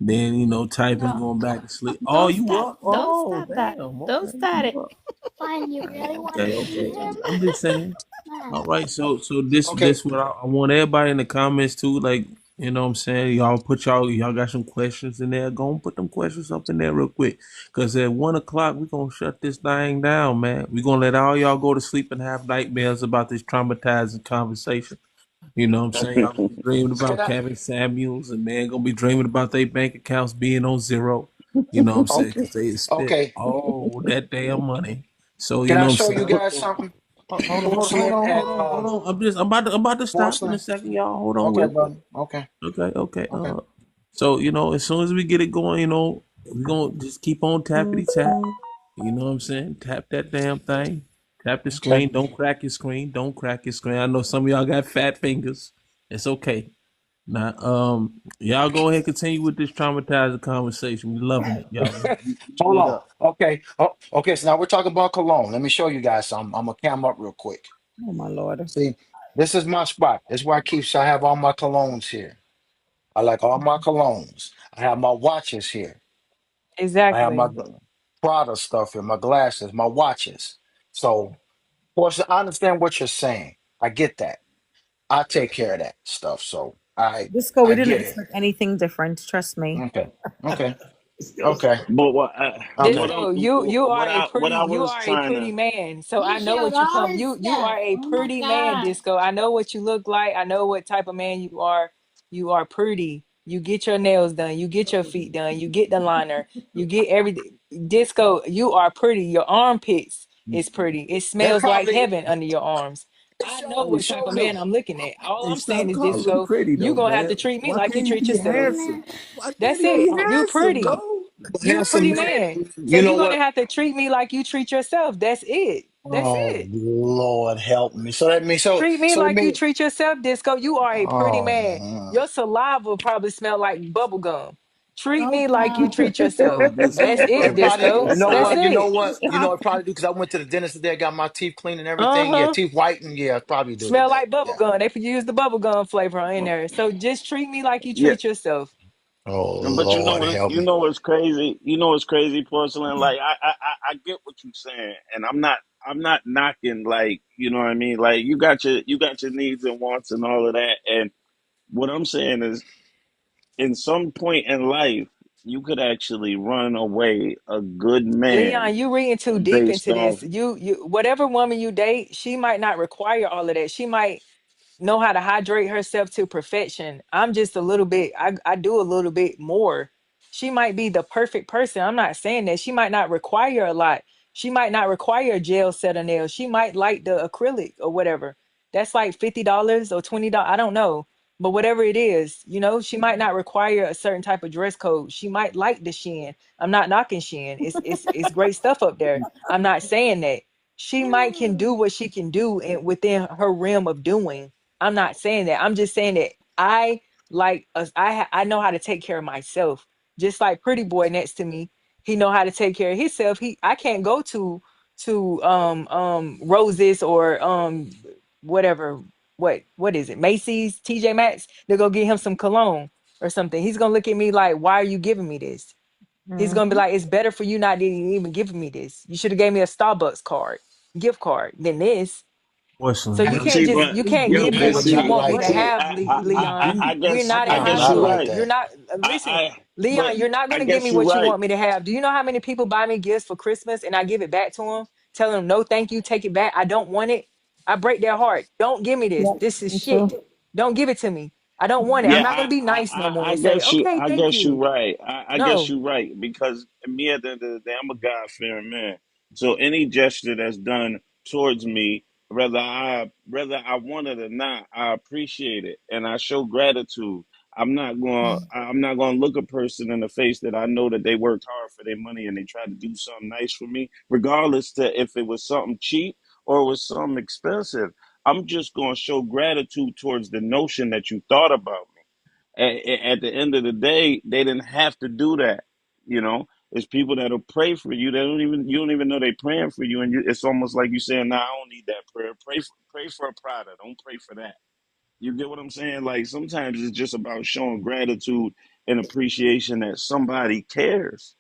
then typing, No, going back to sleep. Oh, don't you stop. up? Don't Oh, stop that. damn. Don't Okay, start you it. up? Fine, you really want to see Okay. him? I'm just saying. Man. All right, so this okay, this what I want everybody in the comments too, like what I'm saying, y'all got some questions in there. Go and put them questions up in there real quick, cause at 1 o'clock we gonna shut this thing down, man. We gonna let all y'all go to sleep and have nightmares about this traumatizing conversation. You know what I'm saying? Y'all gonna be dreaming can about I? Kevin Samuels, and man gonna be dreaming about their bank accounts being on zero. You know what I'm saying? Okay, Cause they spent okay. all that damn money. So you Can know I what I'm show saying? you guys something? Porcelain at Hold on. I'm about to stop in a porcelain. second, y'all. Hold on Okay, real quick. brother. Okay, Okay. okay. So as soon as we get it going, we gonna just keep on tappity tap. You know what I'm saying? Tap that damn thing. Tap the Okay. screen. Don't crack your screen. Don't crack your screen. I know some of y'all got fat fingers. It's okay. Now, y'all go ahead and continue with this traumatizing conversation. We loving it, y'all. Hold Mute on. up. Okay. Oh, okay. So now we're talking about cologne. Let me show you guys some. I'm gonna cam up real quick. Oh my lord. See, this is my spot. This is where I have all my colognes here. I like all my colognes. I have my watches here. I have my Exactly. Prada stuff here, my glasses, my watches. So, of course, I understand what you're saying. I get that. I take care of that stuff. So Disco, we I didn't get it. expect anything different. Trust me. Okay. Okay. Okay. But Okay. Disco, you was are a trying pretty to man. So I He know showed what you all come. his You stuff. are a Oh my pretty man, god. Disco. I know what you look like. I know what type of man you are. You are pretty. You get your nails done. You get your feet done. You get the liner. You get everything. Disco, you are pretty. Your armpits is pretty. It It smells like probably heaven under your arms. I know Hey, what type sure of do. man I'm looking at. All hey, I'm saying stop is, calling him Disco, pretty you though, gonna have man. to treat me Why like you can't he treat be yourself. handsome? Why can't That's he be it. You handsome, pretty. though? You a Handsome pretty man. man. So You know you're gonna what? have to treat me like you treat yourself. That's it. That's Oh it. Lord, help me. So that means so Treat me so that like you means treat yourself, Disco. You are a pretty oh man. Your saliva probably smell like bubble gum. Treat Oh me like you god. treat yourself. Oh, this That's guy it, it crazy. probably Disco. Hey, That's stop. it. you know Stop. it probably do because I went to the dentist today, got my teeth clean and everything. Yeah, Uh-huh. teeth white and yeah, it probably do Smell today. like bubble Yeah. gum. They could use the bubble gum flavor in there. So just treat me like you yeah. treat yourself. Oh But Lord, help you me. know what's crazy? You know what's crazy, porcelain? Like I get what you're saying, and I'm not knocking, like, you know what I mean? Like you got your needs and wants and all of that. And what I'm saying is, in some point in life, you could actually run away a good man Leon, you reading too deep based into off. this. You whatever woman you date, she might not require all of that. She might know how to hydrate herself to perfection. I'm just a little bit, I do a little bit more. She might be the perfect person. I'm not saying that. She might not require a lot. She might not require a gel set of nails. She might like the acrylic or whatever. That's like $50 or $20. I don't know. But whatever it is, she might not require a certain type of dress code. She might like the Shein. I'm not knocking Shein. It's great stuff up there. I'm not saying that. She might can do what she can do within her realm of doing. I'm not saying that. I'm just saying that I like us. I know how to take care of myself. Just like Pretty Boy next to me, he know how to take care of himself. I can't go to Roses or whatever, what is it, Macy's, TJ Maxx, to go get him some cologne or something. He's gonna look at me like, why are you giving me this? He's gonna be Mhm. like, it's better for you not to even giving me this. You should have gave me a Starbucks card. gift card than this. So Question. you Hey, can't See, just but you can't yo, give me but what you not see, want me like to but that. see, have, Leon. We're not in I high not school. like You're that. not listen, I, but Leon. You're not I gonna give me guess you're what you right. want me to have. Do you know how many people buy me gifts for Christmas and I give it back to them, tell them no, thank you, take it back. I don't want it. I break their heart. Don't give me this. Yeah, This is me too. shit. Don't give it to me. I don't want it. I'm Yeah, not gonna be nice no more I and say guess you, okay, I thank guess you're you. right. I guess No, you're right because me at the end of the day, I'm a God fearing man. So any gesture that's done towards me, whether I want it or not, I appreciate it and I show gratitude. I'm not going to look a person in the face that I know that they worked hard for their money and they tried to do something nice for me, regardless to if it was something cheap or it was something expensive. I'm just going to show gratitude towards the notion that you thought about me. At the end of the day, they didn't have to do that. You know, it's people that'll pray for you. They don't even you don't even know they praying for you, and it's almost like you saying, "Nah, I don't need that prayer. Pray for a product. Don't pray for that." You get what I'm saying? Like sometimes it's just about showing gratitude and appreciation that somebody cares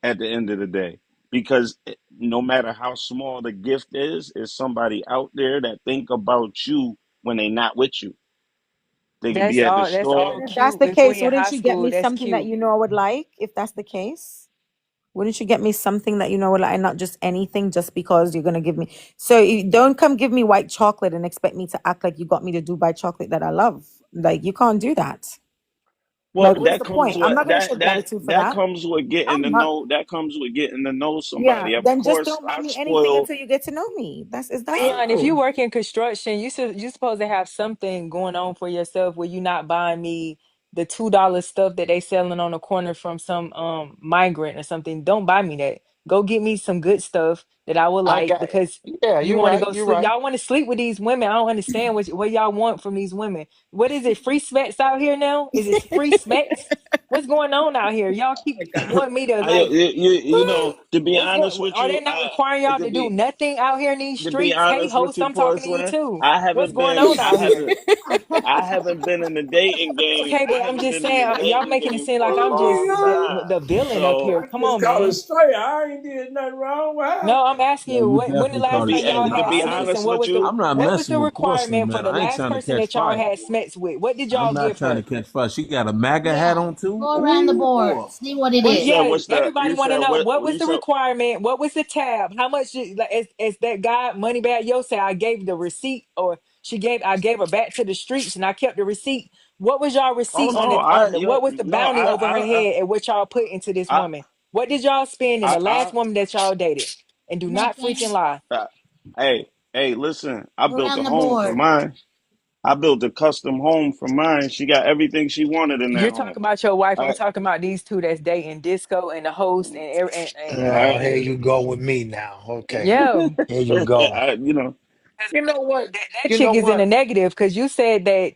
at the end of the day. Because no matter how small the gift is somebody out there that think about you when they not with you. They could be at the that's But all store. if that's cute. the If case, we in high wouldn't you get school, me that's something that cute. you know I would like? If that's the case, wouldn't you get me something that you know I would like, and not just anything just because you're gonna give me? So you don't come give me white chocolate and expect me to act like you got me the Dubai chocolate that I love. Like you can't do that. Well, Like what's the point? I'm not gonna show gratitude for that that. comes with getting to I'm not. know that comes with getting to know Yeah, somebody. Of then just course, don't buy I've me anything spoiled. until you get to know me. That's is that Leon, if simple. you work in construction, you supposed to have something going on for yourself where you're not buying me the $2 stuff that they selling on the corner from some migrant or something. Don't buy me that. Go get me some good stuff that I would I like got. because Yeah, you you're want to right. go You're sleep. right. Y'all want to sleep with these women. I don't understand what y'all want from these women. What is it? Free smacks out here now? Is it free smacks? What's going on out here? Y'all keep wanting me to like You know, to be what's honest going with are they you, not requiring y'all to to do be nothing out here in these to be streets? Hey honest with host, you, I'm talking to you porcelain, too. What's going on out here? I haven't been in the dating game. Okay, I but I'm haven't just been in the saying y'all dating making it game seem for like a I'm just long time. the villain up So here. I Come just on, called it man. straight. I ain't did nothing wrong. What No, happened? I'm asking Yeah, you you when the definitely last caught it time y'all straight. to had be sex and honest with you, I'm not what was messing the with porcelain, requirement for man. the I ain't last trying to person catch that y'all fire. had sex with? What did I'm y'all not give trying to her? catch fire. She got a MAGA hat Yeah, on too. go around the Ooh board. boy. See what it What? you is. said Yeah, what's the everybody you want to said know what what was you the said. requirement? What was the tab? How much? Like, as that guy Moneybag Yo said, I gave the receipt, or I gave her back to the streets, and I kept the receipt. What was y'all Oh receipt no, what was the bounty over her head and what y'all put into this I woman? What did y'all spend in the last I woman that y'all dated? And do not freaking Nothing. lie. uh, hey, listen, I Go built a around the home for board. mine. I built a custom home for mine. She got everything she wanted in that You're home. talking about your wife. I'm I, talking about these two that's dating Disco and the host Oh, I, here you go with me now. Okay, yeah. here you go. you know, You know what? That You chick know is in the what? negative because you said that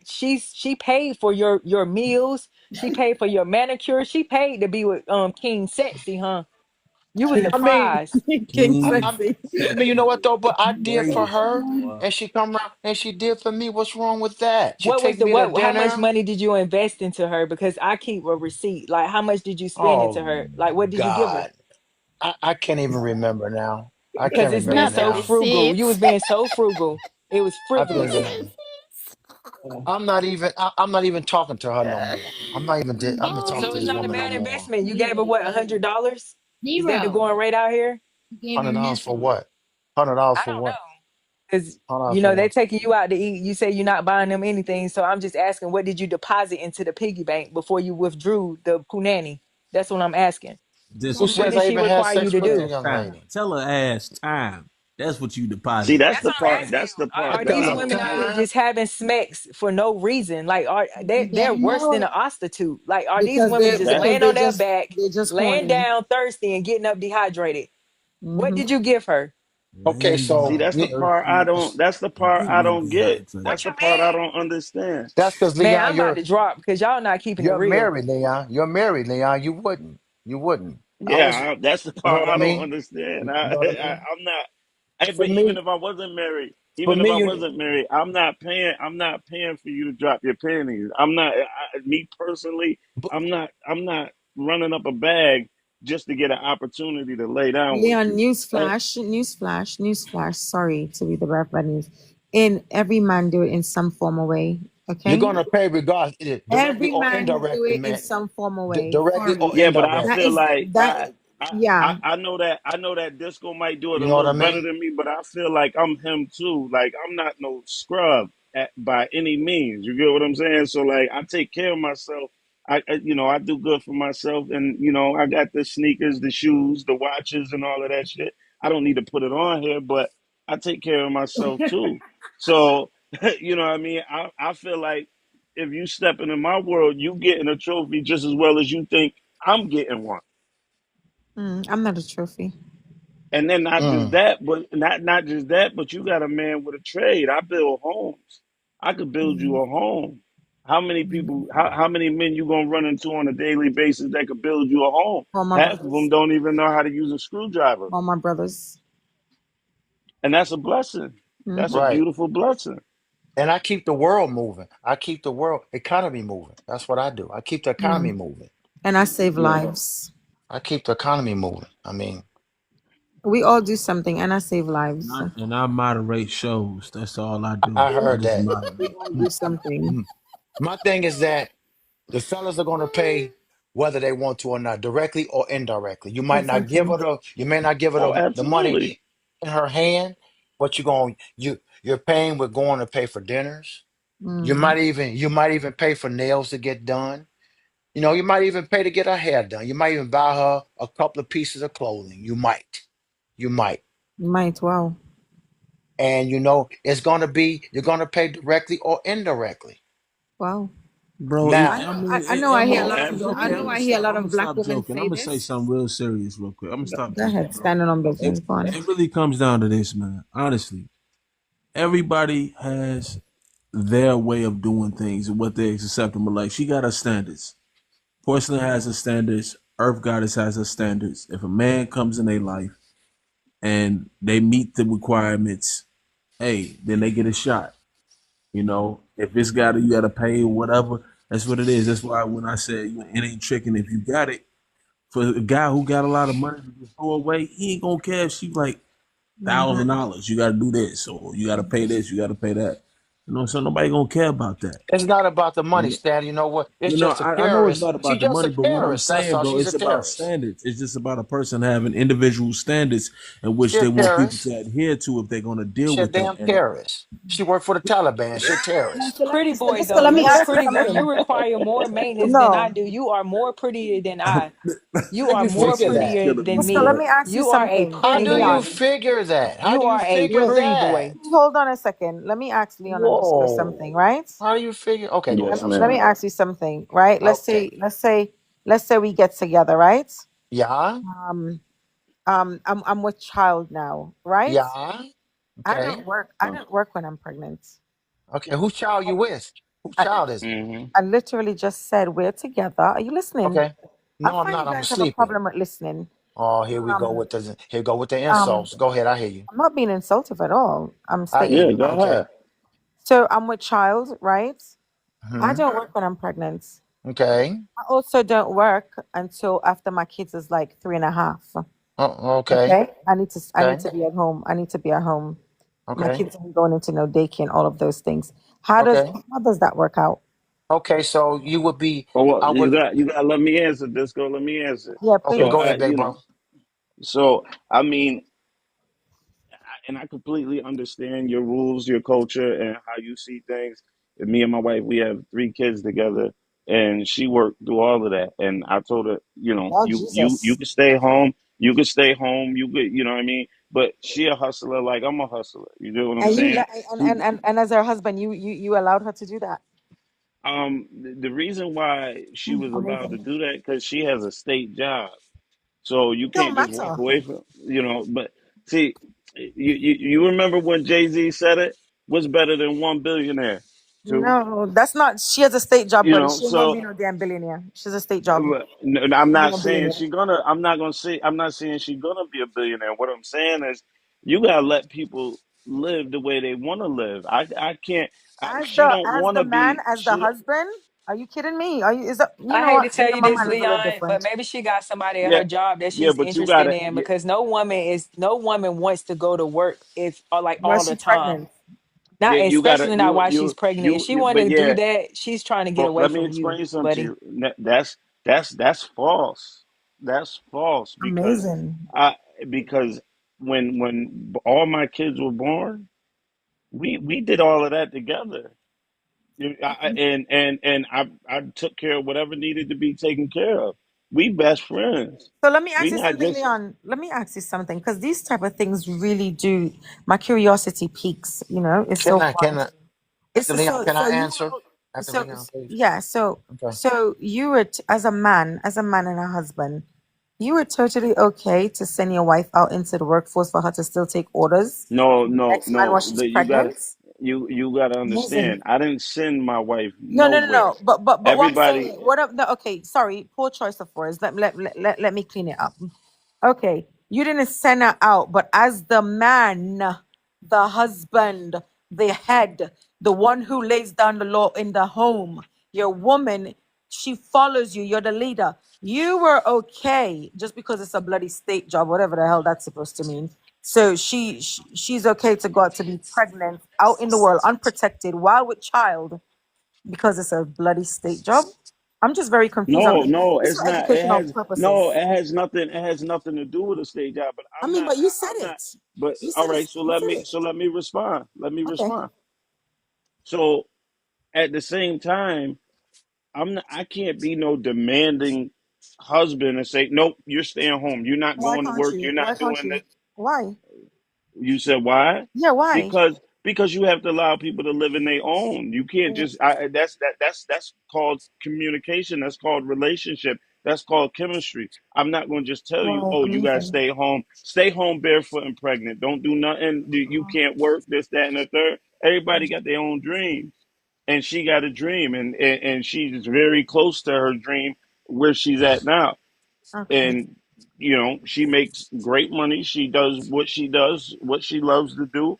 she paid for your meals, she paid for your manicure, she paid to be with King Sexy, huh? You was the I mean, prize. King I, King I, sexy. I mean, you know what sexy. though? But I did for Crazy, her, boy. and she come around and she did for me. What's wrong with that? She What was take the me to what? How much dinner. money did you invest into her? Because I keep a receipt. Like, how much did you spend into Oh her? Like, what did you give her? God, I can't even remember now. I Because can't it's remember been so now. Nothing, frugal. You was sis. being so frugal. It was I can't frivolous. Nothing, remember. sis. I'm not even. I'm not even talking to her no more. I'm not even. I'm not talking So to it's this not a woman no bad more. investment. You gave her what, $100? Is that the Zero. going rate out here? You gave her $100 for nothing. what? $100 I for don't what? know. Because $100 for they're what? taking you out to eat. You say you're not buying them anything. So I'm just asking, what did you deposit into the piggy bank before you withdrew the punani? That's what I'm asking. Who What says did I Disrespect. she even had require you sex to with the do? young Time. lady? Tell her ass time. That's what you see, deposited. that's That's the what I'm part. asking That's you. the part Are that these I women out here Time. just having smecks for no reason? Like, You they're better worse than know a it. prostitute? Like, are these Because women they just that. because laying they on their just back, they just laying horny. down thirsty and getting up dehydrated? What Hmm. did you give her? Okay, Land See, so down, that's the part I thirsty, don't. That's the and part I getting up don't get. What That's dehydrated. you the part I mean? don't understand. that's because Man, Leon, I'm about to drop because y'all not keeping it you're real. married, Leon. You're married, Leon. You wouldn't. You wouldn't. I was. Yeah, that's the You know part what I I don't mean? understand. You know what I mean? I'm not. Hey, For but even me, if I wasn't married, for even if me, I you. wasn't married, I'm not paying. I'm not paying for you to drop your panties. I'm not. Me personally, But, I'm not. I'm not running up a bag. just to get an opportunity to lay down with Leon, you. Like, newsflash. Sorry to be the bearer of bad news. In every man do it in some form or way. You're Okay, gonna pay regardless, directly every or man do indirectly, it in man. some form or way. Directly or Sorry, yeah, but I that feel indirectly. is like that. I Yeah. I know that Disco might do it You a know what little I better mean? than me, but I feel like I'm him too. Like I'm not no scrub by any means. You get what I'm saying? So like I take care of myself. I do good for myself, and I got the sneakers, the shoes, the watches, and all of that shit. I don't need to put it on here, but I take care of myself too. So you know what I mean? I feel like if you step into my world, you getting a trophy just as well as you think I'm getting one. I'm not a trophy. And then not just Mm. that, but not just that, but you got a man with a trade. I build homes. I could build you Mm, a home. How many mm. people? How many men you gonna run into on a daily basis that could build you a home? All my Half of them brothers. don't even know how to use a screwdriver, All my brothers. and that's a blessing. That's a Mm-hmm. Right. beautiful blessing. And I keep the world moving. I keep the world economy moving. That's what I do. I keep the economy Mm. moving. And I save Yeah. lives. I keep the economy moving. I mean, We all do something, and I save And lives. I moderate shows. That's all I I do. I I heard just that. We moderate. all do something. Mm. My thing is that the fellas are going to pay whether they want to or not, directly or indirectly. Exactly. You may not give her Oh, the money absolutely. in her hand, but you're paying with going to pay for dinners. Mm. You might even pay for nails to get done. You might even pay to get her hair done. You might even buy her a couple of pieces of clothing. You might. You might. Wow. And you're gonna pay directly or indirectly. Wow. Bro, I Now, know. I I mean, know. I hear a Oh, lot of. I okay, know. I'm I gonna hear a stop. lot I'm gonna of black stop women joking. I'm say gonna say this. something real serious, real quick. I'm gonna stop Go joking, ahead. bro. Standing on It, business. Go on. it really comes down to this, man. Honestly, everybody has their way of doing things and what they acceptable. Like she got her standards. Porcelain has her standards. Earth Goddess has her standards. If a man comes in their life and they meet the requirements, hey, then they get a shot. If it's you gotta pay or whatever. That's what it is. That's why when I said it ain't tricking if you got it. For a guy who got a lot of money to just throw away, he ain't gonna care if she like Mm-hmm. $1,000. You gotta do this, or you gotta pay this, you gotta pay that. So nobody gonna care about that. it's not about the money, You know, Stan. You know what? It's you know, just a I know it's terrorist. not She's about the just a money, but what I'm terrorist. That's saying, all. bro, She's it's a about terrorist. standards. It's just about a person having individual standards in which She a they want people terrorist. to adhere to if they're gonna deal She a with them. damn And terrorist. She worked for the Taliban. She a terrorist. Pretty boy Disco, though. let me You're a ask you pretty boy. something. You require more maintenance than I No. do. You are more prettier than I. You How do are you more figure Porcelain is that? prettier killing me, than Disco, me. let bro. me ask you You are a something. How Hey, pretty do you boy. Leon. figure that? How You do you are a figure pretty that? boy. Hold on a second. Let me ask Leon and Disco something, Whoa. right? How do you figure? Okay, go Yes, ahead. I'm Let sorry. me ma'am. ask you something, right? Okay. Let's say we get together, right? Yeah. Um, I'm with child now, right? Yeah. I Okay. don't work. I don't work when I'm pregnant. Okay. Whose child you with? Whose I, child is it? Hmm. I literally just said we're together. Are you listening? Okay. I No, I'm find not. you I'm guys have a sleeping. problem with listening. Oh, here we go Um, with the um, insults. Go ahead. I hear you. I'm not being insultive at all. I'm I hear stating Yeah, you. go facts. Okay. ahead. So I'm with child, right? I Hmm. don't work when I'm pregnant. Okay. I also don't work until after my kids is like 3.5. Okay. Okay. I need Okay. to be at home. I need to be at home. My Okay. kids aren't going into no daycare and all of those things. Okay. How does that work out? Okay. So you would be. Oh, well, I would. you got to let me answer, Disco. Let me answer. Yeah, Okay. So, please. Go ahead, big bro. so I mean, and I completely understand your rules, your culture, and how you see things. And me and my wife, we have 3 kids together, and she worked through all of that. And I told her, Oh you Jesus. can stay home, you can stay home, you could, you know what I mean. But she a hustler, like I'm a hustler. You know what I'm And you saying? let and as her husband, you allowed her to do that. The reason why she was allowed to Amazing. do that because she has a state job. So you It don't can't just walk matter. away from, but see, you remember when Jay-Z said it? What's better than one billionaire? Two. No, that's not. She has a state job, but she ain't gonna be So no damn billionaire. She's a state job. I'm She's not not a saying billionaire. she gonna, I'm not saying she's gonna be a billionaire. What I'm saying is you gotta let people live the way they want to live. I can't, As she don't the want to man, be, as the husband. Are you kidding me? Are you? Is that? You I know hate to what? Me tell you and my this, man is a little Leon, but different. maybe she got somebody at Yeah, her job that yeah, she's but you interested gotta. in Yeah, because no woman wants to go to work if or like Was all the she time. pregnant? Not you gotta. especially not while she's pregnant. If she wanted But to do yeah. that, she's trying to get But away let me from you, explain something to buddy. you. That's false. That's false Amazing. I because when all my kids were born, we did all of that together. And I took care of whatever needed to be taken care of. We best friends. So let me ask We you not something, just Leon. Let me ask you something, because these type of things really do. My curiosity peaks. You know, it's so Can fun. I, It's After Leon, can so I you answer? were After Leon, please. yeah. So Okay. you were as a man and a husband, you were totally okay to send your wife out into the workforce for her to still take orders no from the no next man while no. she's You gotta pregnant. you gotta Amazing. understand. I didn't send my wife No, no, no, nowhere. no. But what I'm Everybody. saying, what up? No, okay, sorry, poor choice of words. Let me clean it up. Okay, you didn't send her out, but as the man, the husband, the head, the one who lays down the law in the home, your woman, she follows you. You're the leader. You were okay just because it's a bloody state job, whatever the hell that's supposed to mean. So she's okay to go out to be pregnant out in the world, unprotected, while with child because it's a bloody state job. I'm just very confused. No, no, Just it's for not. It educational has no. purposes. It has nothing. It has nothing to do with a state job. But I I'm mean, not. but you said I'm not. it. But You all said it. right. So You let said me. it. So let me respond. Let me Okay. respond. So at the same time, I'm. Not, I can't be no demanding husband and say, nope, you're staying home. You're not Why going to can't work. you? You're Why not can't doing you? this. Why? You said why? Yeah, why? Because you have to allow people to live in their own. You can't Mm. just. That's called communication. That's called relationship. That's called chemistry. I'm not going to just tell you, Wow, oh, you got to amazing. stay home. Stay home barefoot and pregnant. Don't do nothing. You can't work this, that, and the third. Everybody got their own dreams, and she got a dream, and she's very close to her dream where she's at now, Okay. and she makes great money. She does what she does, what she loves to do.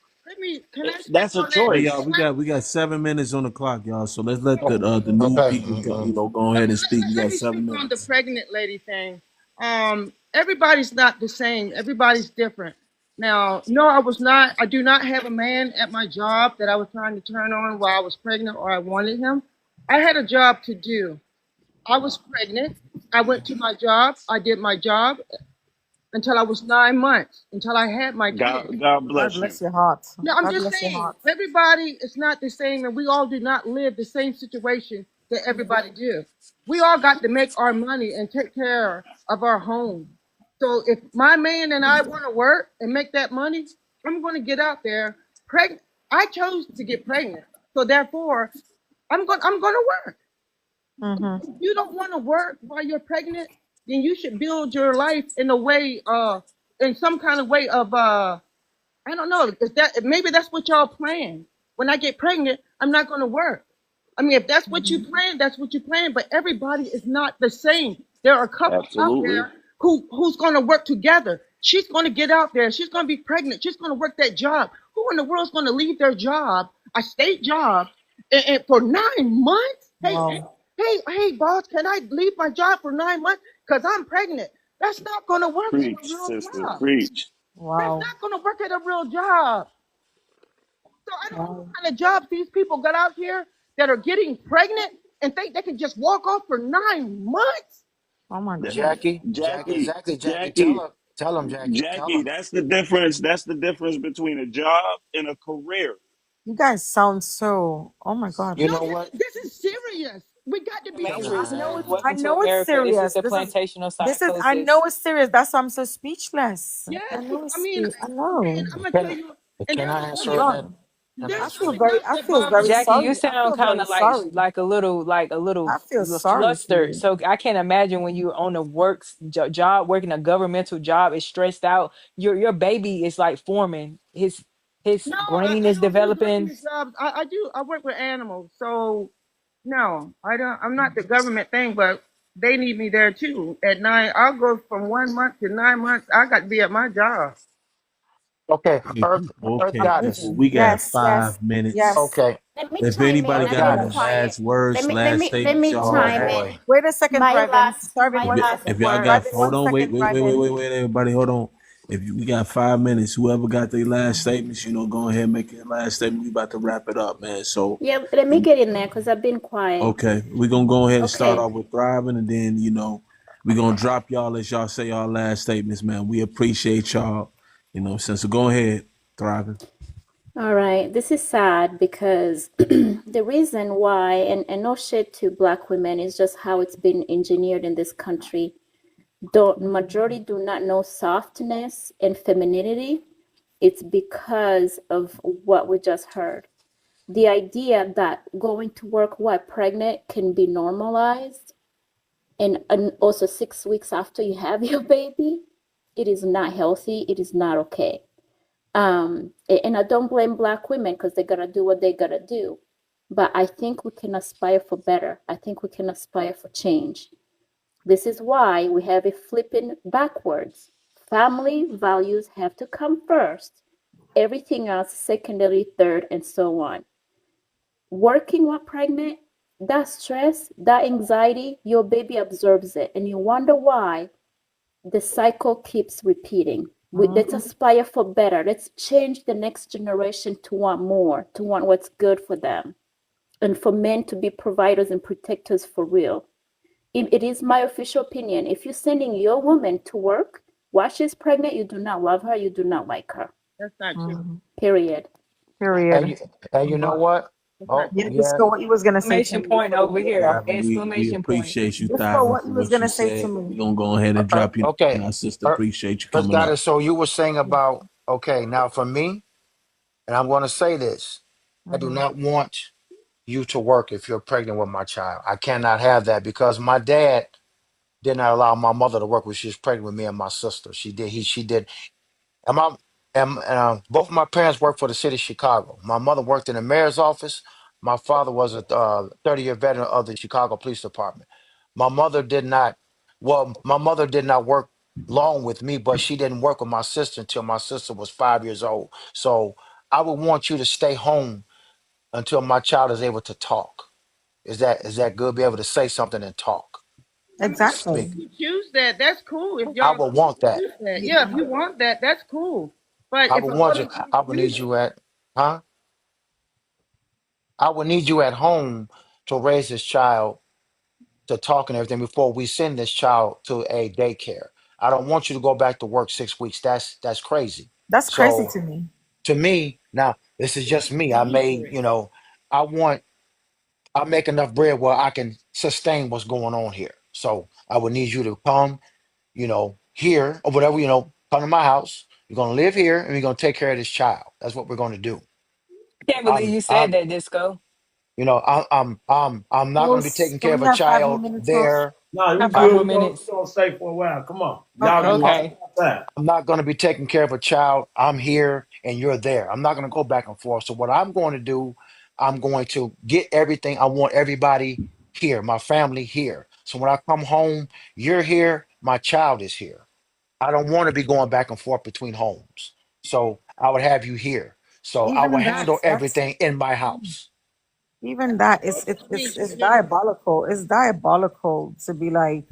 Can I speak That's a on that? Hey choice. y'all, we got 7 minutes on the clock, y'all. So let's let the new Okay. people go ahead and speak. We Let got me speak seven on the minutes. pregnant lady thing. Everybody's not the same. Everybody's different. Now, no, I was not. I do not have a man at my job that I was trying to turn on while I was pregnant or I wanted him. I had a job to do. I was pregnant. I went to my job. I did my job until I was 9 months, until I had my kid. God God bless you. bless your heart. No, I'm God just bless your saying, heart. everybody is not the same, and we all do not live the same situation that everybody do. We all got to make our money and take care of our home. So if my man and I want to work and make that money, I'm going to get out there. Pregnant. I chose to get pregnant, so therefore, I'm going to work. Mm-hmm. If you don't want to work while you're pregnant, then you should build your life in a way, in some kind of way of I don't know. Is that maybe that's what y'all plan? When I get pregnant, I'm not going to work. I mean, if that's what you plan, that's what you plan. But everybody is not the same. There are couples out Absolutely. there who's going to work together. She's going to get out there. She's going to be pregnant. She's going to work that job. Who in the world is going to leave their job, a state job, and for 9 months? Wow. Hey, boss, can I leave my job for 9 months because I'm pregnant? That's not going to work at a Preach, real sister. job. Preach. That's Wow. not going to work at a real job. So I don't know what Wow. kind of jobs these people got out here that are getting pregnant and think they can just walk off for 9 months. Oh my Th- goodness. Jackie, Jackie, exactly, Jackie. Jackie, Tell him, Jackie. Tell Jackie. him. That's the difference. That's the difference between a job and a career. You guys sound so. Oh my God. You No, know what? this is serious. We got to be Tell serious. him, Matrix. I know man. it's. I Welcome to know it's America. This is serious. the plantational This is. I psychosis. know it's serious. That's why I'm so speechless. I Yes, know I it's. mean, I and know. I'm gonna tell Can you, and can there's I a Oh lot my answer of in that? God. Can I there's I a answer feel lot in of that? very. jobs I that feel bother very me. Jackie, you sorry. I sound feel kind very of like sorry. like a little I feel sorry for flustered. you. So I can't imagine when you're on a job, working a governmental job, is stressed out. Your baby is like forming. His No, brain I is don't do developing. government jobs. I do. I work with animals, so no, I don't. I'm not the government thing, but they need me there too. At 9, I'll go from 1 month to 9 months. I got to be at my job. Okay, Earth Okay, Goddess. we got Yes, yes, 5 minutes. yes. Okay, Let me If chime in. anybody Earth I've got been any Goddess. quiet. last words, Let last me let statements me y'all want Oh to chime add? boy. in. Wait a second, My Thriven. last Thriven, my one last second. If y'all got, words. Thriven, hold one on, second, Thriven. everybody, hold on. If we got 5 minutes, whoever got their last statements, go ahead and make your last statement. We about to wrap it up, man. So, Yeah, let me get in there because I've been quiet. okay, we're gonna go ahead and start Okay. off with thriving, and then we're gonna drop y'all as y'all say y'all last statements, man. We appreciate y'all. So go ahead, thriving. All right. This is sad because the reason why, and no shade to Black women, is just how it's been engineered in this country. The majority do not know softness and femininity. It's because of what we just heard. The idea that going to work while pregnant can be normalized, and also 6 weeks after you have your baby, it is not healthy. It is not okay. And I don't blame Black women because they gotta do what they gotta do. But I think we can aspire for better. I think we can aspire for change. This is why we have it flipping backwards. Family values have to come first, everything else secondary, third, and so on. Working while pregnant, that stress, that anxiety, your baby absorbs it, and you wonder why the cycle keeps repeating. Let's aspire for better. Let's change the next generation to want more, to want what's good for them, and for men to be providers and protectors for real. It is my official opinion. If you're sending your woman to work while she's pregnant, you do not love her, you do not like her. That's not true. Mhm. Period. And Period. you know what? That's not Oh Yeah, true. yeah. Disco, what you was gonna say to Exclamation me point before you over go here. there? Thriving, we Exclamation point. appreciate you, Disco, Thriving, what for you was what you gonna say to said. We're me? gonna go ahead and drop you Okay. down, our sister. Earth, Appreciate you Earth coming up. Goddess. So you were saying about okay. Now for me, and I'm going to say this: I do Hmm. not want you to work if you're pregnant with my child. I cannot have that because my dad did not allow my mother to work when she was pregnant with me and my sister. She did. She did. And both of my parents worked for the city of Chicago. My mother worked in the mayor's office. My father was a 30-year veteran of the Chicago Police Department. My mother did not. Well, my mother did not work long with me, but she didn't work with my sister until my sister was 5 years old. So I would want you to stay home until my child is able to talk. Is that good? Be able to say something and talk, I mean, Exactly. if speak. you choose that, that's cool. If I y'all would want that. choose that, yeah. If you want that, that's cool. But I if would a want you. woman I would need chooses, you at, huh? I would need you at home to raise this child, to talk and everything before we send this child to a daycare. I don't want you to go back to work 6 weeks. That's crazy. That's crazy So to me. to me, now this is just me. I may, dangerous. I want I make enough bread where I can sustain what's going on here. So I would need you to come, here or whatever, come to my house. You're gonna live here and you're gonna take care of this child. That's what we're gonna do. Can't believe I'm you I'm said that, Disco. I'm not going to be Rose, taking can care of we a have 5 more child minutes, Rose? there. No, you Have I'm 5 more good. minutes. We're gonna stay for a while. Come on. Y'all Okay. got lots Okay. of time. I'm not going to be taking care of a child. I'm here and you're there. I'm not going to go back and forth. So what I'm going to do, I'm going to get everything. I want everybody here, my family here. So when I come home, you're here, my child is here. I don't want to be going back and forth between homes. So I would have you here. So I will Even that, handle that's everything in my house. even that Don't is change the it's gender. diabolical. It's diabolical to be like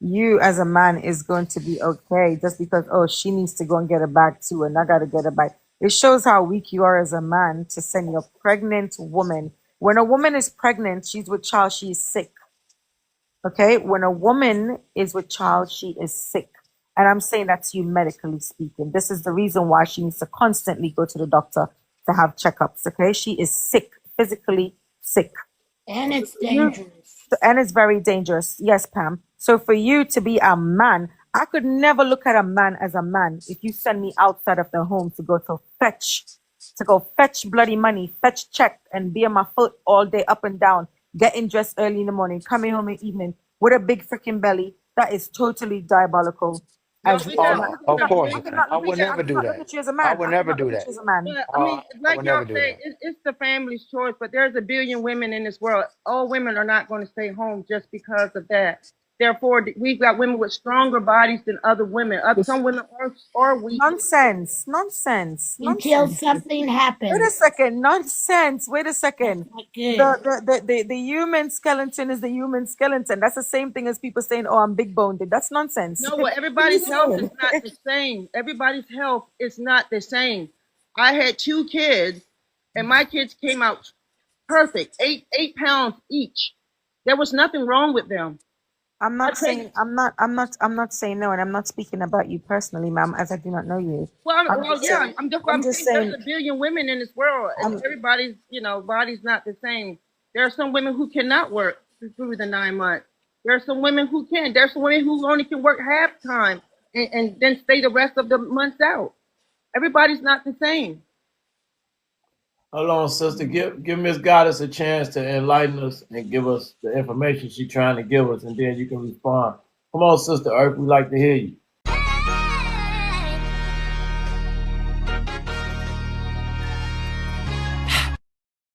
you as a man is going to be okay just because oh she needs to go and get a bag too and I gotta get a bag. It shows how weak you are as a man to send your pregnant woman. When a woman is pregnant, she's with child, she is sick. Okay, when a woman is with child, she is sick. And I'm saying that to you medically speaking. This is the reason why she needs to constantly go to the doctor to have checkups. Okay, she is sick, physically sick. And So it's for you, dangerous. and it's very dangerous. Yes, Pam. So for you to be a man, I could never look at a man as a man if you send me outside of the home to go fetch bloody money, fetch check, and be on my foot all day up and down, getting dressed early in the morning, coming home in the evening with a big freaking belly. That is totally diabolical. No, As we you as a got man, Oh, we I could can of not, course. I agree. could not I look would at you. I never could do not look that. at you as a I man. would I could never not do look at that. you as a man. But I mean, I like would y'all never do say, that. it's the family's choice. But there's a billion women in this world. All women are not going to stay home just because of that. Therefore, we've got women with stronger bodies than other women. Some women are weak. Nonsense, nonsense, Until nonsense. something Wait a happens. second, nonsense. Wait a That's second. not good. The human skeleton is the human skeleton. That's the same thing as people saying, "Oh, I'm big boned." That's nonsense. No, well, What are you everybody's health is saying? not the same. Everybody's health is not the same. I had 2 kids, and my kids came out perfect, 8 pounds each. There was nothing wrong with them. I'm I not take saying I'm not saying no, and I'm not speaking about you personally, ma'am, as I do not know you. I'm well, just yeah. saying. I'm I'm just saying there's saying. a billion women in this world, and I'm everybody's body's not the same. There are some women who cannot work through the 9 months. There are some women who can. There's some women who only can work half time and then stay the rest of the months out. Everybody's not the same. Hold on, sister. Give Miss Goddess a chance to enlighten us and give us the information she's trying to give us, and then you can respond. Come on, Sister Earth. We'd like to hear you.